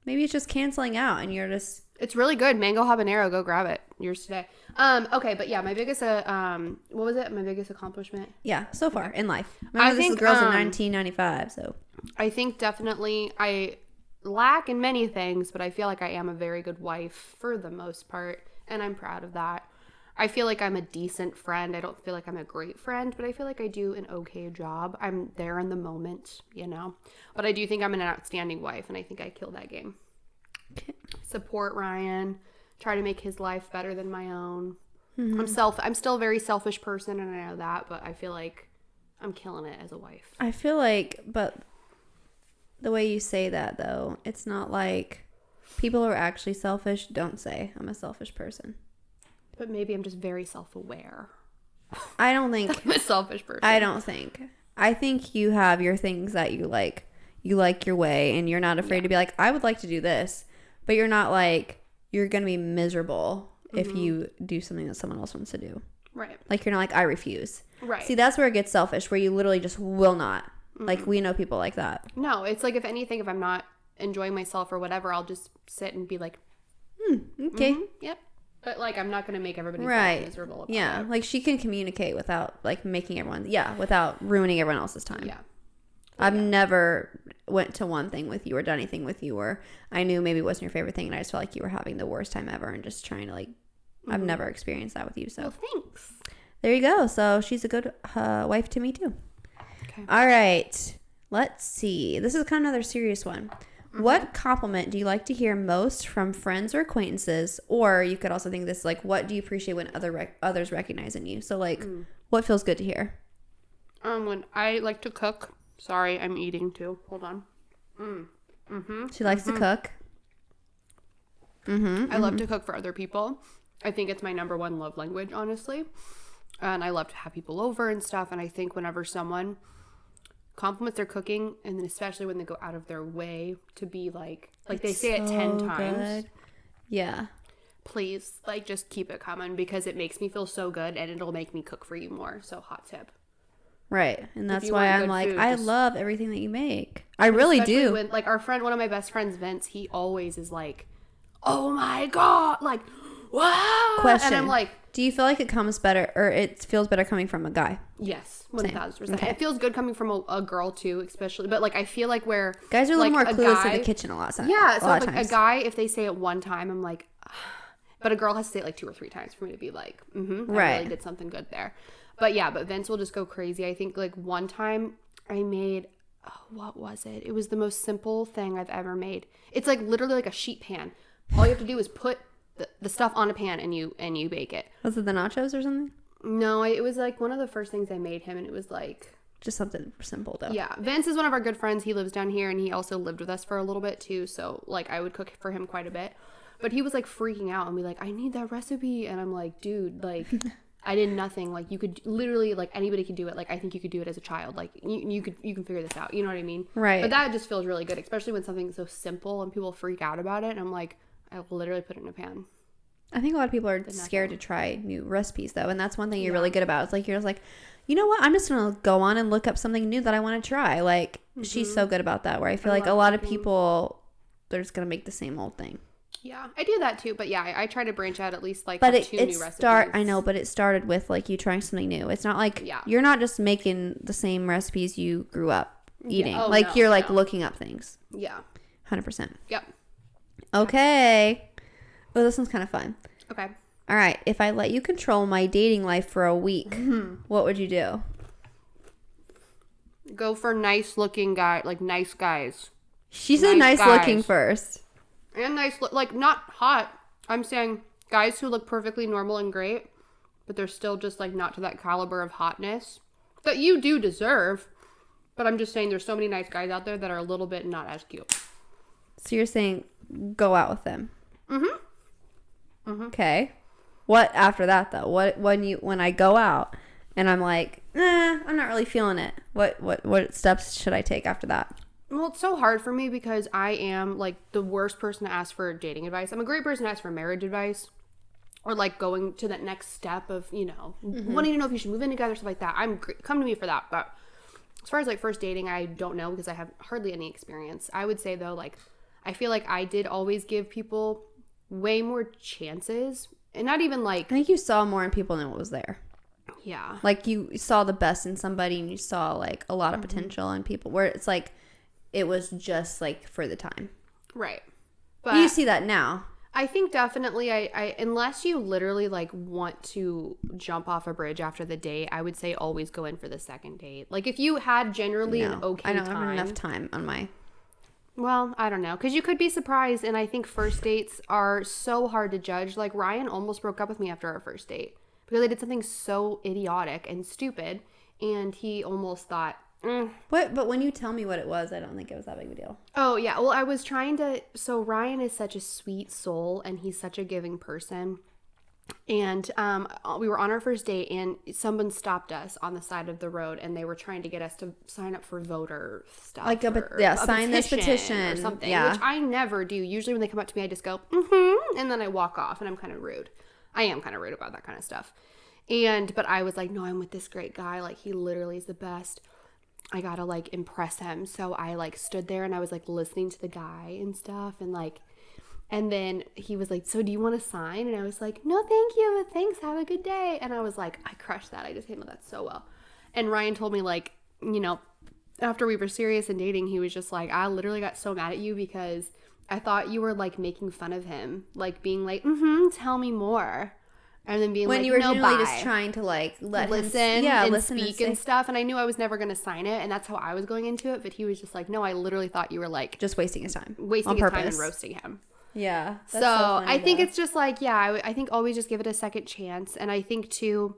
Maybe it's just canceling out and you're just... It's really good. Mango habanero. Go grab it. Yours today. Okay, but yeah, my biggest what was it? My biggest accomplishment. Yeah, so far in life. Remember, this think, is girls in 1995, so... I think definitely I lack in many things, but I feel like I am a very good wife for the most part, and I'm proud of that. I feel like I'm a decent friend. I don't feel like I'm a great friend, but I feel like I do an okay job. I'm there in the moment, you know. But I do think I'm an outstanding wife, and I think I killed that game. Okay. Support Ryan. try to make his life better than my own. Mm-hmm. I'm still a very selfish person, and I know that, but I feel like I'm killing it as a wife. I feel like, but the way you say that, though, it's not like people who are actually selfish don't say, I'm a selfish person. But maybe I'm just very self-aware. I don't think... I'm a selfish person. I don't think. I think you have your things that you like. You like your way, and you're not afraid to be like, I would like to do this. But you're not like, you're going to be miserable if you do something that someone else wants to do. Right. Like, you're not like, I refuse. Right. See, that's where it gets selfish, where you literally just will not. Like, we know people like that. No, it's like, if anything, if I'm not enjoying myself or whatever, I'll just sit and be like, Okay. yep. But, like, I'm not going to make everybody Right. miserable about Yeah. it. Like, she can communicate without, like, making everyone... Yeah, without ruining everyone else's time. Yeah. I've never went to one thing with you or done anything with you where I knew maybe it wasn't your favorite thing and I just felt like you were having the worst time ever and just trying to, like... I've never experienced that with you, so... Well, thanks. There you go. So, she's a good wife to me, too. Okay. All right. Let's see. This is kind of another serious one. What compliment do you like to hear most from friends or acquaintances? Or you could also think this, like, what do you appreciate when others recognize in you? So, like, what feels good to hear? When I like to cook. Sorry, I'm eating too. Hold on. She likes to cook. I love to cook for other people. I think it's my number one love language, honestly. And I love to have people over and stuff. And I think whenever someone compliments their cooking, and then especially when they go out of their way to be like they say it 10 times. Good. Yeah. Please, like, just keep it coming because it makes me feel so good and it'll make me cook for you more. So, hot tip. Right. And that's you why want I'm good like, food, I just- love everything that you make. I really Especially do. when, like, our friend, one of my best friends, Vince, he always is like, oh my God, like, wow. Question. And I'm like, do you feel like it comes better or it feels better coming from a guy? yes, Same. 1000%. Okay. It feels good coming from a girl too, especially. But like, I feel like where Guys are a little like, more clueless guy, in the kitchen a lot of times. Yeah, a so lot of like times. a guy, if they say it one time, I'm like, but a girl has to say it like 2 or 3 times for me to be like, I Right. really did something good there. But yeah, but Vince will just go crazy. I think like one time I made, what was it? It was the most simple thing I've ever made. It's like literally like a sheet pan. All you have to do is put the stuff on a pan and you bake it. Was it the nachos or something? No, it was like one of the first things I made him, and it was like, Just something simple though. yeah. Vince is one of our good friends. He lives down here, and he also lived with us for a little bit too. So like I would cook for him quite a bit. But he was like freaking out and be like, I need that recipe. And I'm like, dude, like I did nothing. Like you could literally, like anybody could do it. Like I think you could do it as a child. Like you can figure this out. You know what I mean? Right. But that just feels really good, especially when something's so simple and people freak out about it. And I'm like, I literally put it in a pan. I think a lot of people are scared to try new recipes though, and that's one thing you're really good about. It's like you're just like, you know what? I'm just gonna go on and look up something new that I want to try. Like she's so good about that. Where I feel like a lot of people, they're just gonna make the same old thing. Yeah, I do that too. But yeah, I try to branch out at least like But 2 new recipes. I know, but it started with like you trying something new. It's not like Yeah. you're not just making the same recipes you grew up eating. Oh, like no, you're like no. looking up things. Yeah. 100%. Yep. Okay. Oh, this one's kind of fun. Okay. All right. If I let you control my dating life for a week, what would you do? Go for nice looking guy, like nice guys. She said Nice nice looking guys. first. And like not hot. I'm saying guys who look perfectly normal and great, but they're still just like not to that caliber of hotness that you do deserve. But I'm just saying there's so many nice guys out there that are a little bit not as cute. So you're saying go out with them. Okay. What after that though? What when I go out and I'm like, I'm not really feeling it. What steps should I take after that? Well, it's so hard for me because I am like the worst person to ask for dating advice. I'm a great person to ask for marriage advice or like going to that next step of, wanting to know if you should move in together, stuff like that. Come to me for that. But as far as like first dating, I don't know because I have hardly any experience. I would say though, like, I feel like I did always give people way more chances and not even like, I think you saw more in people than what was there. yeah. Like you saw the best in somebody and you saw like a lot of potential in people where it's like it was just like for the time. Right. But You see that now. I think definitely I unless you literally like want to jump off a bridge after the date, I would say always go in for the second date. Like if you had generally an okay I don't time. have enough time on my Well, I don't know, because you could be surprised, and I think first dates are so hard to judge. Like, Ryan almost broke up with me after our first date because I did something so idiotic and stupid, and he almost thought, But when you tell me what it was, I don't think it was that big of a deal. Oh, yeah. Well, I was trying to... So, Ryan is such a sweet soul, and he's such a giving person. And we were on our first date, and someone stopped us on the side of the road, and they were trying to get us to sign up for voter stuff. Like sign this petition or something, yeah. which I never do. Usually when they come up to me, I just go, mm-hmm, and then I walk off, and I'm kind of rude. I am kind of rude about that kind of stuff. But I was like, no, I'm with this great guy. Like, he literally is the best. I gotta, like, impress him. So I, like, stood there, and I was, like, listening to the guy and stuff, and, like... And then he was like, so do you want to sign? And I was like, no, thank you. Thanks. Have a good day. And I was like, I crushed that. I just handled that so well. And Ryan told me, like, you know, after we were serious and dating, he was just like, I literally got so mad at you because I thought you were, like, making fun of him. Like, being like, tell me more. And then being when like, you were no, generally bye. just trying to, like, listen and speak and stuff. And I knew I was never going to sign it. And that's how I was going into it. But he was just like, no, I literally thought you were, like, just wasting his time. Wasting his time and roasting him. Yeah. So I think it's just like, yeah, I think always just give it a second chance. And I think to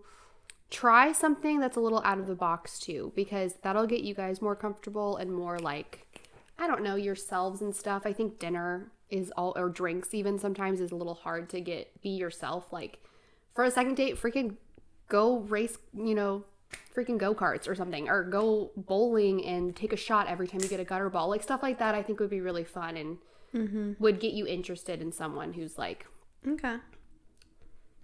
try something that's a little out of the box too, because that'll get you guys more comfortable and more like, I don't know, yourselves and stuff. I think dinner is all, or drinks even sometimes is a little hard to be yourself. Like for a second date, freaking go race, you know, freaking go-karts or something, or go bowling and take a shot every time you get a gutter ball. Like stuff like that I think would be really fun and would get you interested in someone who's like, okay,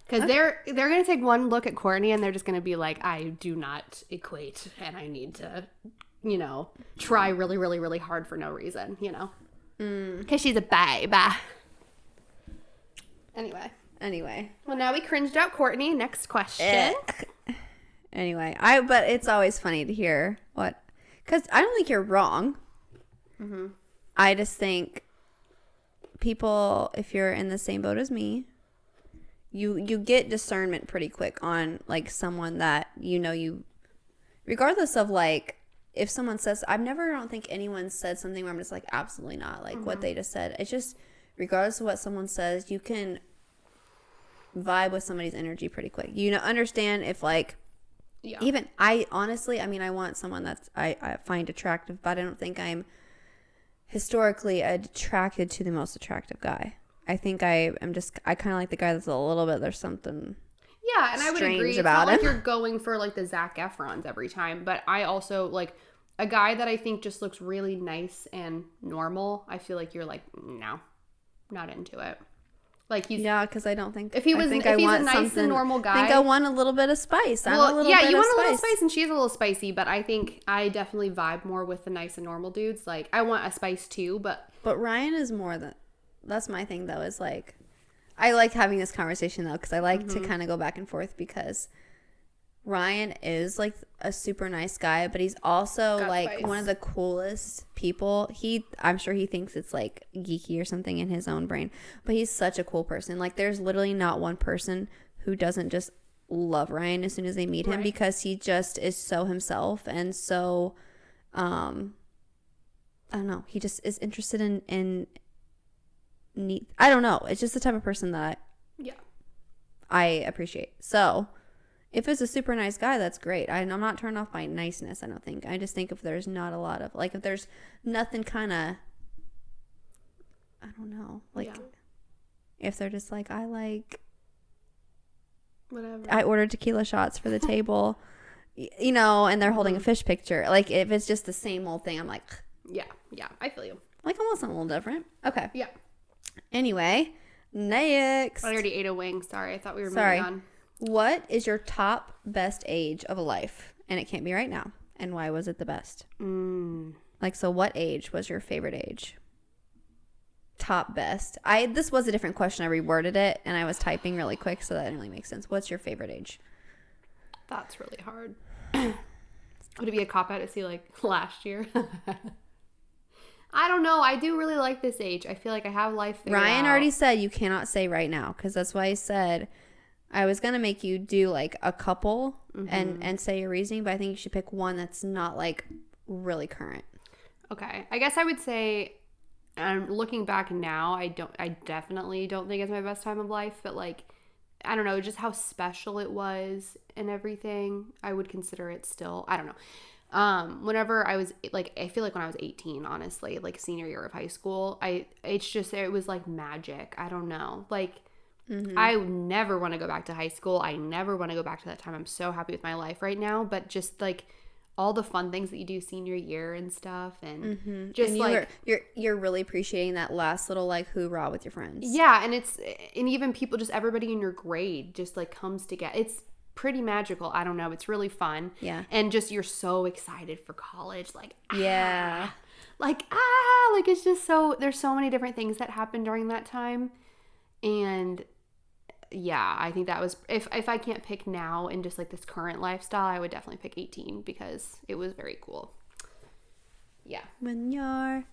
because they're gonna take one look at Courtney and they're just gonna be like, I do not equate, and I need to, you know, try really, really, really hard for no reason, you know, because she's a babe. Anyway, well, now we cringed out Courtney. Next question. Anyway, but it's always funny to hear what, because I don't think you're wrong. I just think people, if you're in the same boat as me, you get discernment pretty quick on like someone that you regardless of like if someone says, I don't think anyone said something where I'm just like absolutely not like what they just said. It's just regardless of what someone says, you can vibe with somebody's energy pretty quick. Understand if like even I honestly, I mean, I want someone that's I find attractive, but I don't think I'm historically attracted to the most attractive guy. I think I kind of like the guy that's a little bit, there's something and I would agree. It's about not like him. you're going for like the Zac Efrons every time, but I also like a guy that I think just looks really nice and normal. I feel like you're like, no, not into it. Like he's because I don't think if he's a nice and normal guy. I think I want a little bit of spice. You want a little spice, and she's a little spicy. But I think I definitely vibe more with the nice and normal dudes. Like I want a spice too, but Ryan is more than. That's my thing though. Is like, I like having this conversation though because I like to kind of go back and forth because Ryan is like a super nice guy, but he's also like spice. One of the coolest people. I'm sure he thinks it's like geeky or something in his own brain, but he's such a cool person. Like there's literally not one person who doesn't just love Ryan as soon as they meet him because he just is so himself and so, I don't know. He just is interested in neat. I don't know. It's just the type of person that I appreciate. So if it's a super nice guy, that's great. I'm not turned off by niceness, I don't think. I just think if there's not a lot of, like, if there's nothing kind of, I don't know. Like, if they're just like, I like, whatever. I ordered tequila shots for the table, and they're holding a fish picture. Like, if it's just the same old thing, I'm like, yeah, I feel you. like, I want something a little different. Okay. Yeah. Anyway, next. I already ate a wing. Sorry, I thought we were moving on. What is your top best age of a life? And it can't be right now. And why was it the best? Like, so what age was your favorite age? Top best. This was a different question. I reworded it and I was typing really quick, so that didn't really make sense. What's your favorite age? That's really hard. Would it be a cop-out to see like last year? I don't know. I do really like this age. I feel like I have life figured Ryan out. already said you cannot say right now because that's why I said I was going to make you do like a couple and say your reasoning, but I think you should pick one that's not like really current. Okay. I guess I would say And looking back now, I definitely don't think it's my best time of life, but like, I don't know, just how special it was and everything. I would consider it still. I don't know. Whenever I was like, I feel like when I was 18, honestly, like senior year of high school, it was like magic. I don't know. Like, I never want to go back to high school. I never want to go back to that time. I'm so happy with my life right now, but just like all the fun things that you do senior year and stuff, and just and like you're really appreciating that last little like hoorah with your friends. Yeah, and even people, just everybody in your grade just like comes together. It's pretty magical. I don't know. It's really fun. Yeah. And just you're so excited for college. Like, Yeah. like it's just so, there's so many different things that happen during that time. And yeah, I think that was, if I can't pick now in just like this current lifestyle, I would definitely pick 18 because it was very cool. Yeah. When you're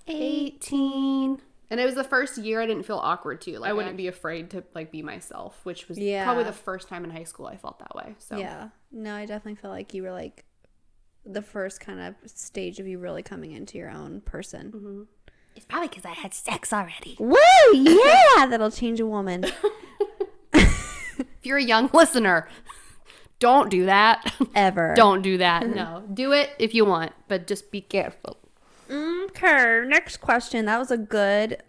18. And it was the first year I didn't feel awkward too. Like I wouldn't be afraid to like be myself, which was probably the first time in high school I felt that way. So yeah, no, I definitely feel like you were like the first kind of stage of you really coming into your own person. Mm-hmm. It's probably because I had sex already. Woo! Yeah, that'll change a woman. If you're a young listener, don't do that. Ever. Don't do that. No. Do it if you want, but just be careful. Okay, next question. That was a good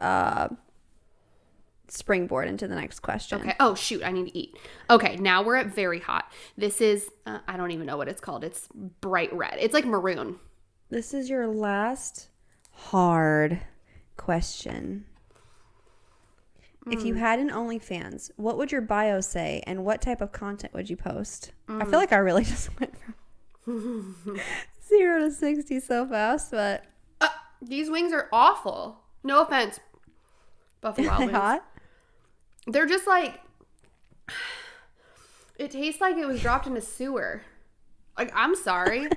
springboard into the next question. Okay. Oh, shoot. I need to eat. Okay. Now we're at very hot. This is, I don't even know what it's called. It's bright red. It's like maroon. This is your last hard question. If you had an OnlyFans, what would your bio say and what type of content would you post? I feel like I really just went from 0 to 60 so fast, but These wings are awful. No offense, Buffalo Wild are they Wings. hot? They're just like, it tastes like it was dropped in a sewer. Like, I'm sorry.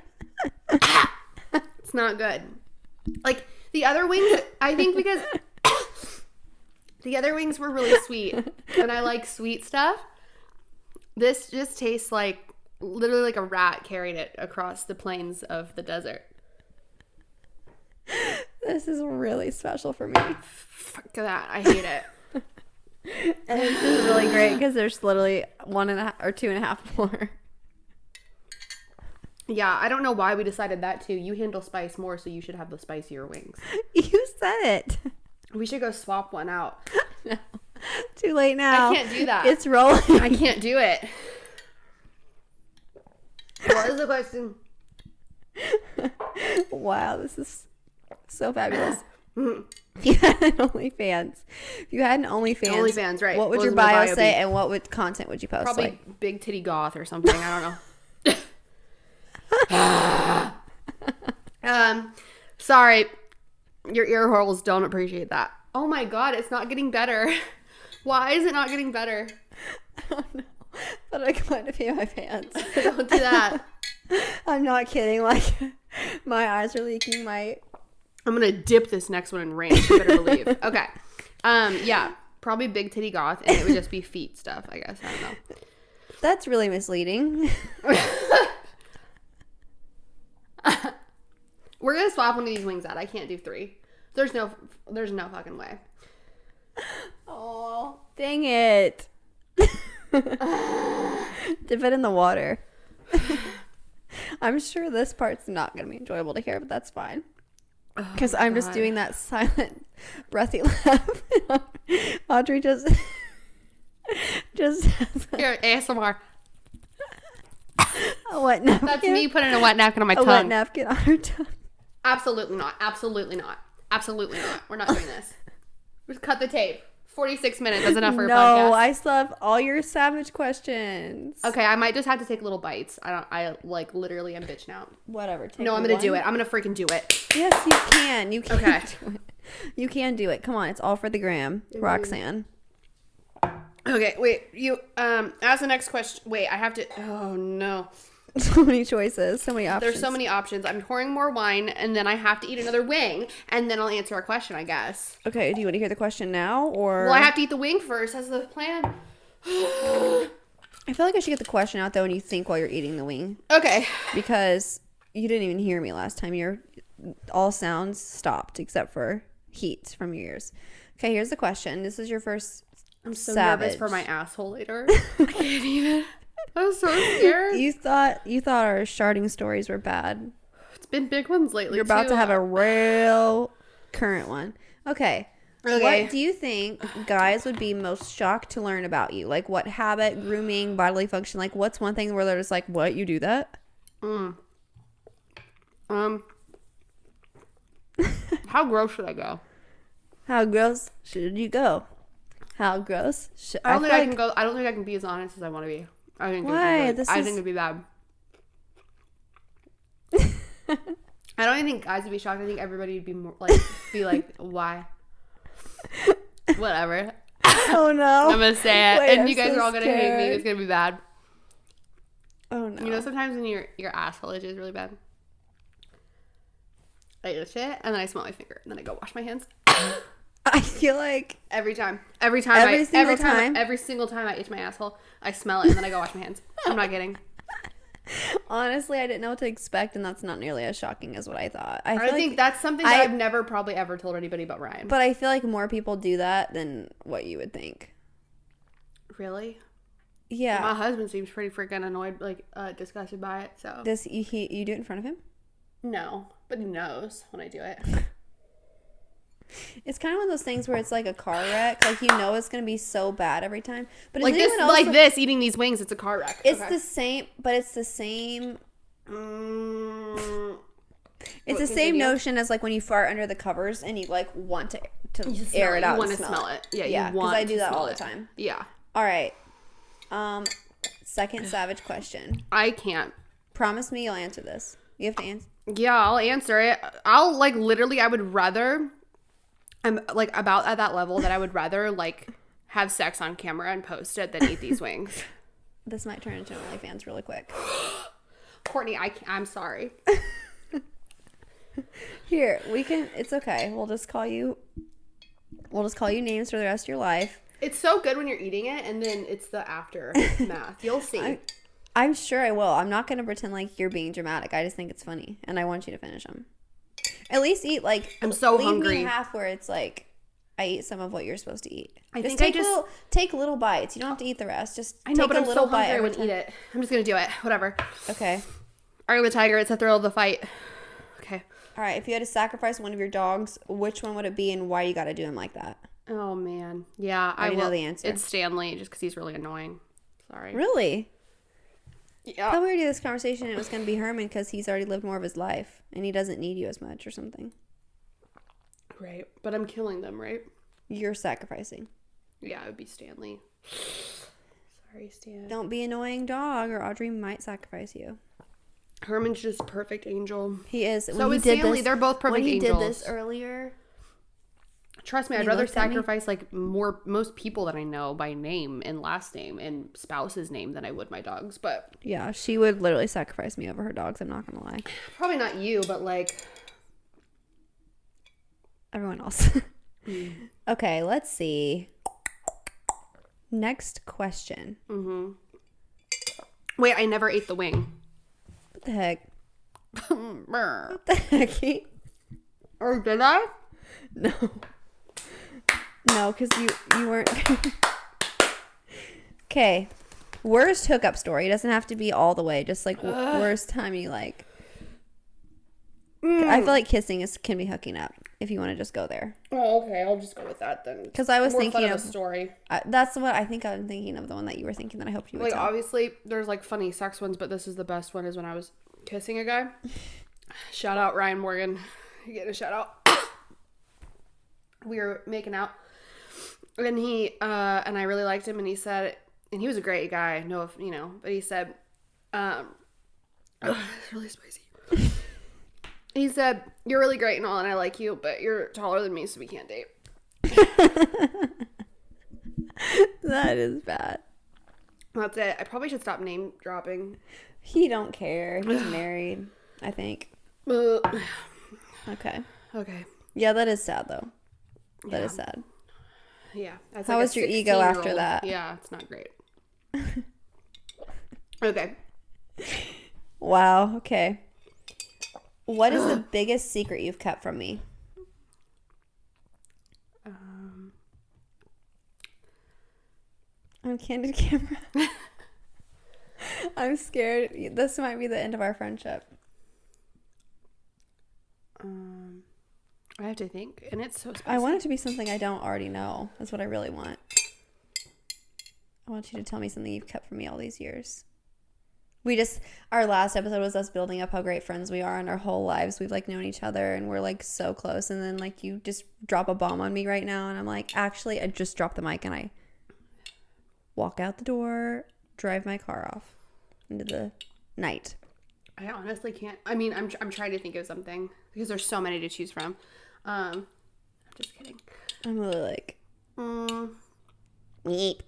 It's not good. Like, the other wings, I think because the other wings were really sweet, and I like sweet stuff. This just tastes like, literally like a rat carried it across the plains of the desert. This is really special for me. Fuck that. I hate it. And this is really great because there's literally 1.5 or 2.5 more. Yeah, I don't know why we decided that too. You handle spice more, so you should have the spicier wings. You said it. We should go swap one out. No. Too late now. I can't do that. It's rolling. I can't do it. What is the question? Wow, this is so fabulous. If you had an OnlyFans, OnlyFans, right. What would What your would my bio bio say, be? and what content would you post? Probably Like, big titty goth or something. I don't know. Sorry. Your ear holes don't appreciate that. Oh my god, it's not getting better. Why is it not getting better? I don't know, but I kind of pee my pants. Don't do that. I'm not kidding. Like, my eyes are leaking. I'm gonna dip this next one in ranch. You better believe. Okay. Yeah, probably big titty goth, and it would just be feet stuff, I guess. I don't know. That's really misleading. We're gonna swap one of these wings out. I can't do 3. There's no fucking way. Oh, dang it. Dip it in the water. I'm sure this part's not going to be enjoyable to hear, but that's fine. Because I'm just doing that silent, breathy laugh. Audrey just Here, ASMR. a wet napkin. That's me putting a wet napkin on my a tongue. wet napkin on her tongue. Absolutely not. Absolutely not. Absolutely not. We're not doing this. Just cut the tape. 46 minutes. That's enough for a podcast. No, I still have all your savage questions. Okay, I might just have to take little bites. I like literally am bitching out. Whatever. Take No, I'm gonna one. do it. I'm gonna freaking do it. Yes, you can. You can Okay. do it. You can do it. Come on, it's all for the gram. Roxanne. Okay, wait. You ask the next question. Wait, I have to. Oh no. So many choices, so many options. There's so many options. I'm pouring more wine, and then I have to eat another wing, and then I'll answer a question, I guess. Okay, do you want to hear the question now, or? Well, I have to eat the wing first. That's the plan. I feel like I should get the question out though, when you think while you're eating the wing, Okay. because you didn't even hear me last time. All sounds stopped except for heat from your ears. Okay, here's the question. This is your first. I'm so savage. nervous for my asshole later. I can't even. I'm so scared. You thought our sharding stories were bad. It's been big ones lately. You're about too. to have a real current one. Okay. Okay. What do you think guys would be most shocked to learn about you? Like what habit, grooming, bodily function? Like what's one thing where they're just like, what, you do that? How gross should I go? How gross should you go? How gross should I don't think I can go. I don't think I can be as honest as I want to be. I think. Why? I think it'd be bad. I don't even think guys would be shocked. I think everybody would be more like, why? Whatever. Oh no. I'm gonna say it, Wait, and I'm you guys so are all gonna hate me. scared. It's gonna be bad. Oh no. You know, sometimes when your asshole itches really bad, I itch it, and then I smell my finger, and then I go wash my hands. I feel like Every single time I itch my asshole, I smell it, and then I go wash my hands. I'm not kidding. honestly I didn't know what to expect, and that's not nearly as shocking as what I thought. I feel think like, that's something that I've never probably ever told anybody but Ryan. but I feel like more people do that than what you would think. Really? Yeah. My husband seems pretty freaking annoyed, disgusted by it. So Does you do it in front of him? no, but he knows when I do it. It's kind of one of those things where it's like a car wreck. Like, you know it's going to be so bad every time. But Like is this, anyone else like this, eating these wings. It's a car wreck. It's Okay. the same, but it's the same. It's the same continue. notion as like when you fart under the covers and you like want to air it out. You want and to smell it. Yeah, Yeah, you because want I do to that all smell the it. time. Yeah. All right. Second savage question. I can't. Promise me you'll answer this. You have to answer. Yeah, I'll answer it. I'll literally. I would rather. I'm about at that level that I would rather have sex on camera and post it than eat these wings. This might turn into OnlyFans really quick. Courtney, I'm sorry. Here, we can. It's okay. We'll just call you names for the rest of your life. It's so good when you're eating it, and then it's the aftermath. You'll see. I'm sure I will. I'm not going to pretend like you're being dramatic. I just think it's funny, and I want you to finish them. At least eat I'm so leave hungry. me half where it's like I eat some of what you're supposed to eat. I just think take little bites. You don't have to eat the rest. Just I know, take but a I'm little so bite hungry I every would time. eat it. I'm just gonna do it. Whatever. Okay. Eye of the tiger. It's the thrill of the fight. Okay. All right. If you had to sacrifice one of your dogs, which one would it be, and why you got to do him like that? Oh man. Yeah, I know the answer. It's Stanley, just because he's really annoying. Sorry. Really? I Yeah. thought we were doing this conversation and it was going to be Herman because he's already lived more of his life and he doesn't need you as much or something. Right, but I'm killing them, right? You're sacrificing. Yeah, it would be Stanley. Sorry, Stan. Don't be an annoying dog or Audrey might sacrifice you. Herman's just perfect angel. He is. So is Stanley. They're both perfect when he angels. did this earlier. Trust me, He I'd rather looked at me. sacrifice most people that I know by name and last name and spouse's name than I would my dogs. But Yeah, she would literally sacrifice me over her dogs. I'm not going to lie. probably not you, but Everyone else. Okay, let's see. Next question. wait, I never ate the wing. What the heck? Brr. What the heck? Or did I? No. No, because you weren't. Okay. Worst hookup story. It doesn't have to be all the way. Just worst time you like. I feel like kissing can be hooking up if you want to just go there. Oh, okay. I'll just go with that then. Because I was More thinking fun of a story. that's what I think I'm thinking of, the one that you were thinking that I hope you would tell. Obviously, there's funny sex ones, but this is the best one. Is when I was kissing a guy. Shout out Ryan Morgan. You getting a shout out. We were making out, and he and I really liked him, and he said, and he was a great guy. But he said, it's really spicy. He said, "You're really great and all, and I like you, but you're taller than me, so we can't date." That is bad. That's it. I probably should stop name dropping. He don't care. He's married, I think. Okay. Okay. Yeah, that is sad though. That is Yeah. sad. Yeah. That's How was your ego after 16-year-old. that? Yeah, it's not great. Okay. Wow. Okay. What is the biggest secret you've kept from me? On candid camera. I'm scared. This might be the end of our friendship. I have to think, and it's so spicy. I want it to be something I don't already know. That's what I really want. I want you to tell me something you've kept from me all these years. Our last episode was us building up how great friends we are in our whole lives. We've like known each other and we're like so close. And then like you just drop a bomb on me right now. And I'm like, actually, I just dropped the mic and I walk out the door, drive my car off into the night. I honestly can't. I mean, I'm trying to think of something because there's so many to choose from. I'm just kidding. I'm really like, Yeep.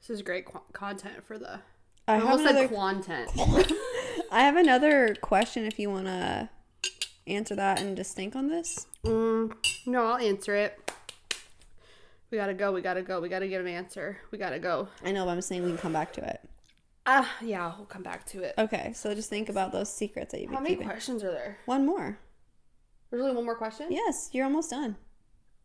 This is great content for the. I almost have said another content. I have another question if you want to answer that and just think on this. No, I'll answer it. We gotta go. We gotta get an answer. We gotta go. I know, but I'm saying we can come back to it. Yeah, we'll come back to it. Okay, so just think about those secrets that you've been How many keeping. questions are there? One more. There's only one more question? Yes, you're almost done.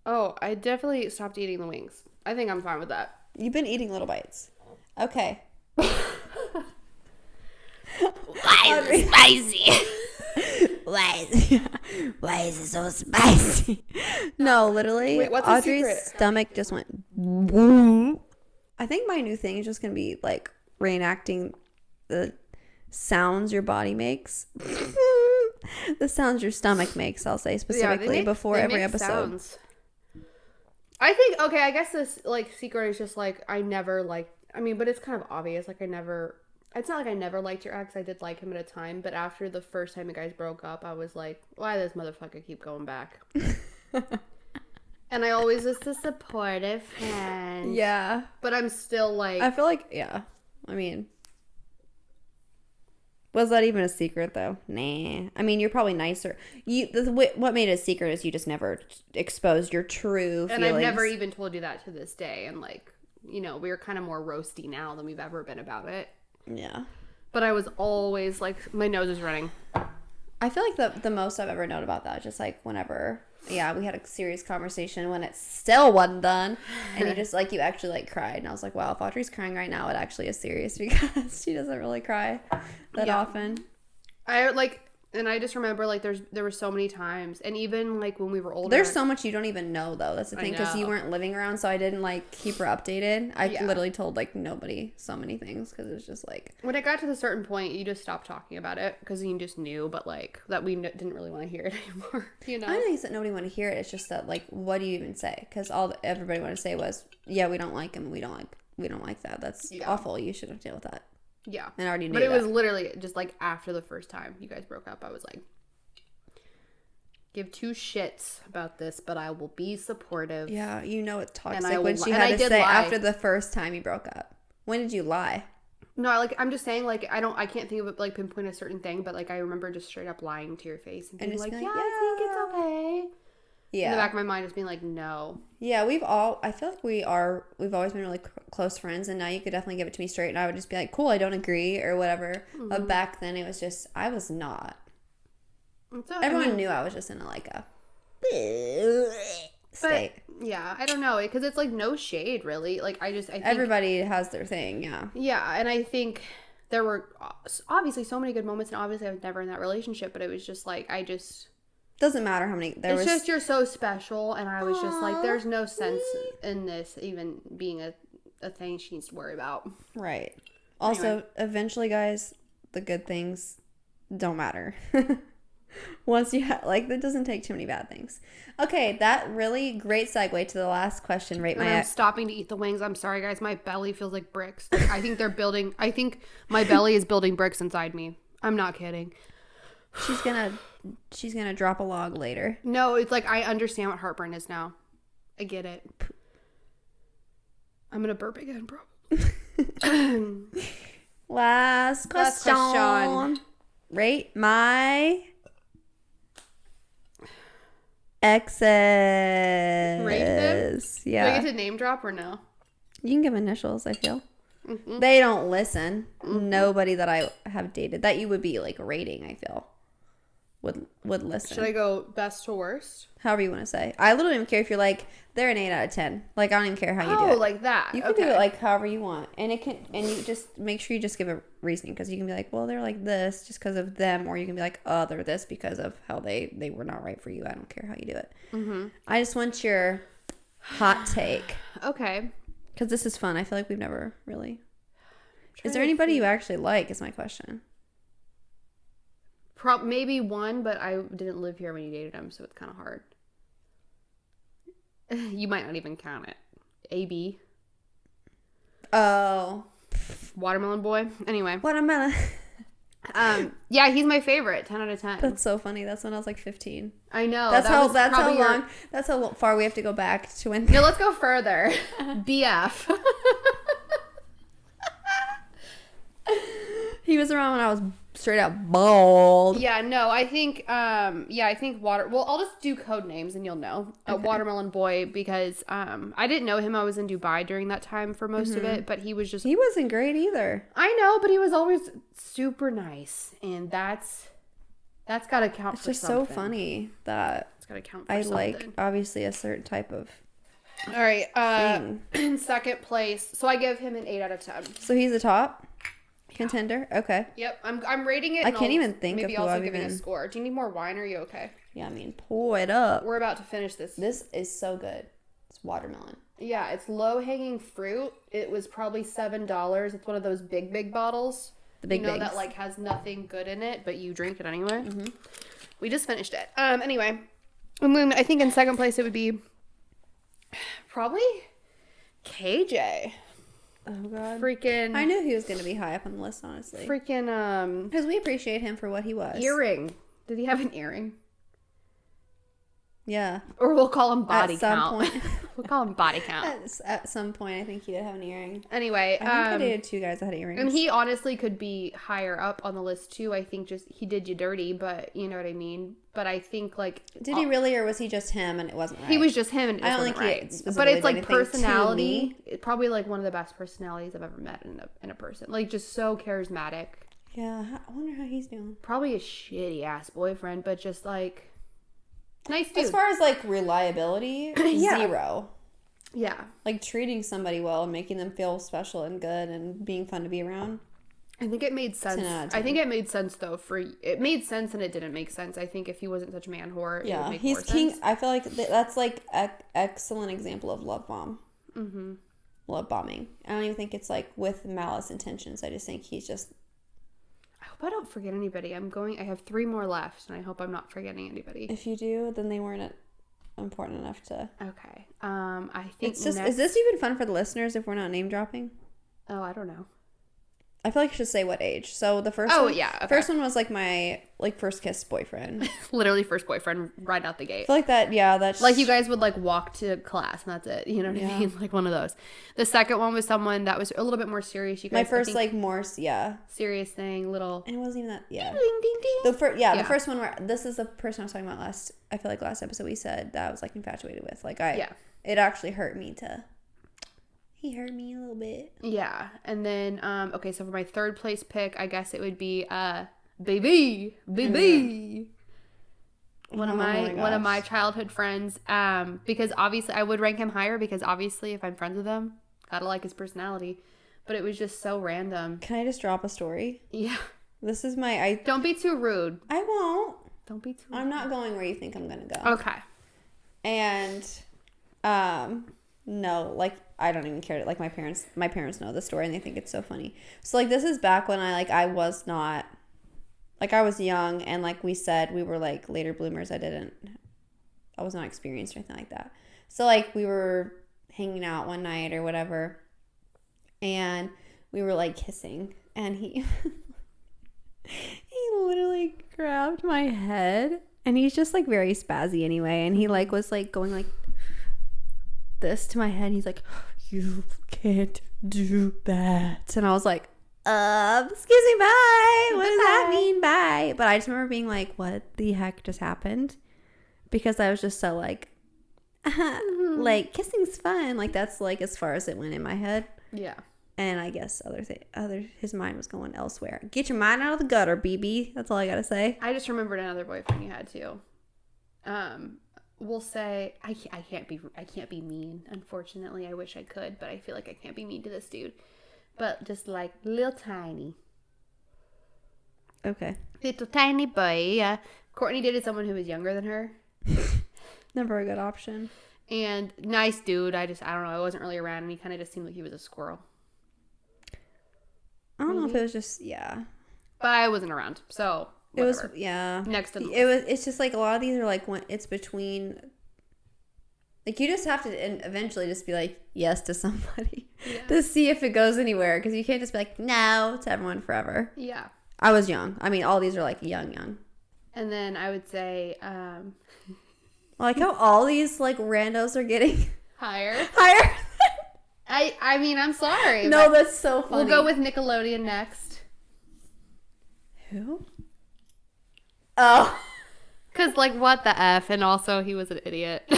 Oh, I definitely stopped eating the wings. I think I'm fine with that. You've been eating little bites. Okay. Why is it spicy? Why is it so spicy? No, literally. Wait, what's the Audrey's secret? stomach just went boom. I think my new thing is just going to be like reenacting the sounds your body makes. The sounds your stomach makes, I'll say specifically before every episode. Sounds. I think, okay, I guess this, like, secret is just, like, I never, like, I mean, but it's kind of obvious. Like, it's not like I never liked your ex. I did like him at a time. But after the first time you guys broke up, I was like, why does this motherfucker keep going back? And I always was the supportive friend. Yeah. But I'm still, like. I feel like, yeah. I mean, was that even a secret though? Nah. I mean, you're probably nicer. What made it a secret is you just never exposed your true feelings. And I've never even told you that to this day. And, like, you know, we're kind of more roasty now than we've ever been about it. Yeah. But I was always, like, my nose is running. I feel like the most I've ever known about that, just like whenever, yeah, we had a serious conversation when it still wasn't done, and you just like, you actually like cried, and I was like, wow, if Audrey's crying right now, it actually is serious because she doesn't really cry that often. And I just remember, like, there were so many times, and even, like, when we were older. There's so much you don't even know, though. That's the thing, because you know. weren't living around, so I didn't, like, keep her updated. I Yeah. literally told, like, nobody so many things, because it was just, like. When it got to a certain point, you just stopped talking about it, because you just knew, but, like, that we didn't really want to hear it anymore, you know? I don't think it's that nobody wanted to hear it. It's just that, like, what do you even say? Because everybody wanted to say was, yeah, we don't like him, we don't like that. That's awful. You shouldn't deal with that. Yeah. And I already knew But it that. was literally just, like, after the first time you guys broke up, I was like, give two shits about this, but I will be supportive. Yeah, you know it's toxic I when will- she and had I to did say lie. after the first time you broke up. When did you lie? No, like, I'm just saying, like, I can't think of it, like, pinpoint a certain thing, but, like, I remember just straight up lying to your face and being just like, being yeah, like, I think it's okay. Yeah. In the back of my mind, just being like, no. Yeah, I feel like we've always been really close friends, and now you could definitely give it to me straight, and I would just be like, cool, I don't agree, or whatever. Mm-hmm. But back then, it was just, I was not. So, Everyone knew I was just in like a state. But, yeah, I don't know, because it's, like, no shade, really. Like, I think. Everybody has their thing, yeah. Yeah, and I think there were obviously so many good moments, and obviously I was never in that relationship, but it was just, like, Doesn't matter how many, it's just you're so special, and I was just like, there's no sense in this even being a thing she needs to worry about. Right. Also, eventually, guys, the good things don't matter. Once you have, like, that doesn't take too many bad things. Okay, that really great segue to the last question. Rate And my I'm stopping to eat the wings. I'm sorry, guys. My belly feels like bricks. Like, I think my belly is building bricks inside me. I'm not kidding. She's gonna drop a log later. No, it's like, I understand what heartburn is now. I get it. I'm gonna burp again, bro. Last question. Rate my exes. Rate them? Yeah. Do I get to name drop or no? You can give initials, I feel. Mm-hmm. They don't listen. Nobody that I have dated that you would be like rating, I feel. would listen. Should I go best to worst? However you want to say. I literally don't care if you're like, they're an 8 out of 10. Like, I don't even care how you do it. Oh, like that. You can do it like however you want. And you just make sure you just give a reasoning, because you can be like, well, they're like this just because of them. Or you can be like, oh, they're this because of how they were not right for you. I don't care how you do it. Mm-hmm. I just want your hot take. Okay. Because this is fun. I feel like we've never really... Is there anybody you actually like is my question. Maybe one, but I didn't live here when you dated him, so it's kind of hard. You might not even count it. AB. Oh. Watermelon boy. Anyway. Watermelon. Yeah, he's my favorite. 10 out of 10. That's so funny. That's when I was like 15. I know. That's how far we have to go back to when... No, let's go further. BF. He was around when I was straight up bald. Yeah, no, I think well, I'll just do code names and you'll know. Okay. Watermelon boy, because I didn't know him. I was in Dubai during that time for most of it, but he wasn't great either. I know, but he was always super nice, and that's got to count for something. It's just so funny that it's got to count for something. Like obviously a certain type of... All right, in second place, so I give him an 8 out of 10. So he's the top contender. Okay. Yep, I'm rating it. I can't even think of who also I've giving even... a score. Do you need more wine? Or are you okay? Yeah, I mean, pour it up. We're about to finish this. This is so good. It's watermelon. Yeah, it's low hanging fruit. It was probably $7. It's one of those big bottles. The big bigs. That like has nothing good in it, but you drink it anyway. Mm-hmm. We just finished it. Anyway, and then I think in second place it would be probably KJ. Oh god. Freaking. I knew he was gonna be high up on the list, honestly. Freaking because we appreciate him for what he was. Earring. Did he have an earring? Yeah. Or we'll call him body at some count. Point. We'll call him body count. At some point, I think he did have an earring. Anyway, I think I dated 2 guys that had earrings. And he honestly could be higher up on the list too. I think just he did you dirty, but you know what I mean. But I think like did he really, or was he just him and it wasn't right? He was just him and it just wasn't right. But it's like personality. It's probably like one of the best personalities I've ever met in a person. Like just so charismatic. Yeah, I wonder how he's doing. Probably a shitty ass boyfriend, but just like nice dude. As far as like reliability, yeah. 0. Yeah. Like treating somebody well and making them feel special and good and being fun to be around. I think it made sense. I think it made sense though. It made sense and it didn't make sense. I think if he wasn't such a man whore, it would make more sense. I feel like that's like an excellent example of love bomb. Mm-hmm. Love bombing. I don't even think it's like with malice intentions. I just think he's just... I hope I don't forget anybody. I have 3 more left and I hope I'm not forgetting anybody. If you do, then they weren't important enough to... Okay. I think it's just... Is this even fun for the listeners if we're not name dropping? Oh, I don't know. I feel like I should say what age. So the first one, yeah, okay. First one was like my first kiss boyfriend. Literally first boyfriend right out the gate. I feel like that, yeah, that's like you guys would like walk to class and that's it. You know what I mean? Like one of those. The second one was someone that was a little bit more serious. You guys, my first like more serious thing, little. And it wasn't even that. Yeah. Ding ding ding. The first one where this is the person I was talking about last. I feel like last episode we said that I was like infatuated with. Like it actually hurt me to. He hurt me a little bit. Yeah. And then, okay, so for my third place pick, I guess it would be Baby. One of my childhood friends. Because obviously I would rank him higher because obviously if I'm friends with him, gotta like his personality. But it was just so random. Can I just drop a story? Yeah. This is Don't be too rude. I won't. Don't be too rude. I'm not going where you think I'm gonna go. Okay. And no, like I don't even care. Like my parents know the story and they think it's so funny. So like this is back when I was not, like I was young and like we said we were like later bloomers. I was not experienced or anything like that. So like we were hanging out one night or whatever and we were like kissing and he literally grabbed my head and he's just like very spazzy anyway and he like was like going like this to my head. He's like, you can't do that. And I was like, excuse me, bye. What does that mean? Bye. But I just remember being like, what the heck just happened? Because I was just so like, like kissing's fun. Like that's like as far as it went in my head. Yeah. And I guess his mind was going elsewhere. Get your mind out of the gutter, BB. That's all I gotta say. I just remembered another boyfriend you had too. We'll say I can't be mean. Unfortunately, I wish I could, but I feel like I can't be mean to this dude. But just like little tiny. Okay. Little tiny boy. Courtney dated someone who was younger than her. Never a good option. And nice dude. I don't know. I wasn't really around, and he kind of just seemed like he was a squirrel. I don't know if it was just But I wasn't around, so whatever. It was next to the It's just like a lot of these are like when it's between. Like you just have to eventually just be like yes to somebody to see if it goes anywhere, because you can't just be like no to everyone forever. Yeah. I was young. I mean, all these are like young. And then I would say I like how all these like randos are getting higher. I mean, I'm sorry. No, that's so funny. We'll go with Nickelodeon next. Who? Oh. Because, like, what the F? And also, he was an idiot.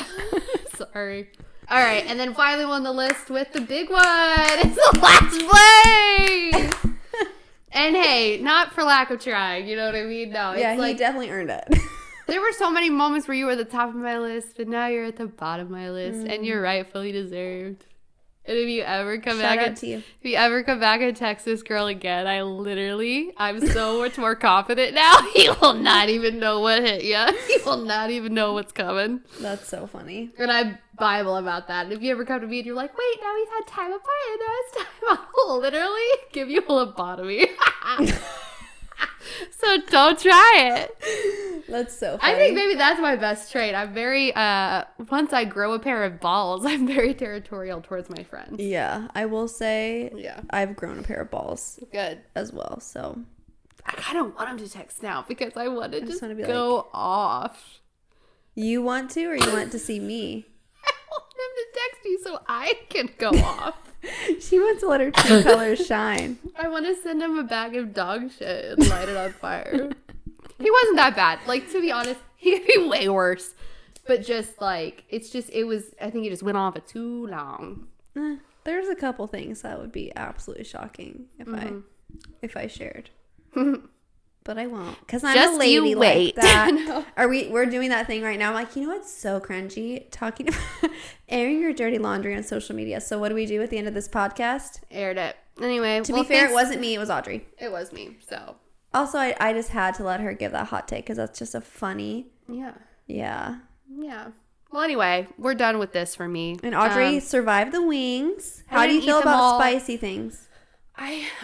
Sorry. All right. And then finally on the list with the big one. It's the last place. And hey, not for lack of trying. You know what I mean? No. Yeah, it's like, he definitely earned it. there were so many moments where you were at the top of my list, but now you're at the bottom of my list. And you're rightfully deserved. And if you ever come Shout back out to you. if you ever come back and text this girl again, I'm so much more confident now. He will not even know what hit you. He will not even know what's coming. That's so funny. And I'm Bible about that. And if you ever come to me and you're like, wait, now we've had time apart and now it's time, I'll literally give you a lobotomy. So don't try it. That's so funny. I think maybe that's my best trait. I'm very, once I grow a pair of balls, I'm very territorial towards my friends. Yeah, I will say Yeah. I've grown a pair of balls Good. as well, so. I kind of want him to text now because I want to just wanna be go off. You want to, or you want to see me? I want him to text you so I can go off. She wants to let her true colors shine. I want to send him a bag of dog shit and light it on fire. He wasn't that bad. Like, to be honest, he could be way worse. But just, like, I think it just went on for too long. There's a couple things that would be absolutely shocking if I shared. But I won't, because I'm Just a lady you wait. like that. No. We're doing that thing right now. I'm like, you know what's so cringy? Talking about airing your dirty laundry on social media. So what do we do at the end of this podcast? Aired it. Anyway. To be fair, it wasn't me. It was Audrey. It was me, so. Also, I just had to let her give that hot take because that's just a funny. Yeah. Yeah. Yeah. Well, anyway, we're done with this for me. And Audrey survived the wings. I How do you didn't feel eat them about all. spicy things?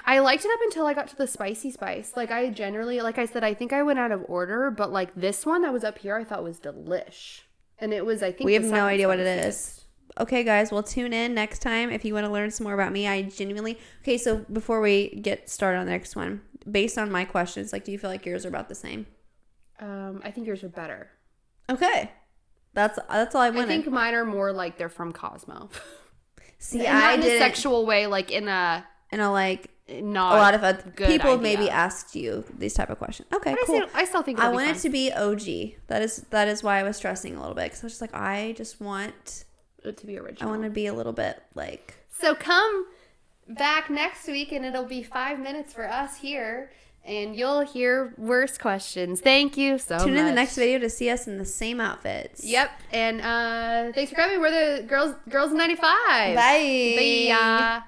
I liked it up until I got to the spicy spice. Like, I generally, like I said, I think I went out of order, but like this one that was up here, I thought was delish. And it was, I think We have the no second idea what it spiciest. is. Okay, guys, well, tune in next time if you want to learn some more about me. I genuinely... Okay, so before we get started on the next one, based on my questions, like, do you feel like yours are about the same? I think yours are better. Okay. That's all I wanted. I think mine are more like they're from Cosmo. See, And not I in a did sexual way, like in a like not a lot of other good people have idea. maybe asked you these type of questions. Okay, But cool. I still think I it'll be want it fun. to be OG. That is why I was stressing a little bit, because I was just like, I just want it to be original. I want to be a little bit like. So come back next week and it'll be 5 minutes for us here and you'll hear worse questions. Thank you so much. Tune in the next video to see us in the same outfits. Yep. And thanks for coming. We're the girls in 95. Bye. Bye.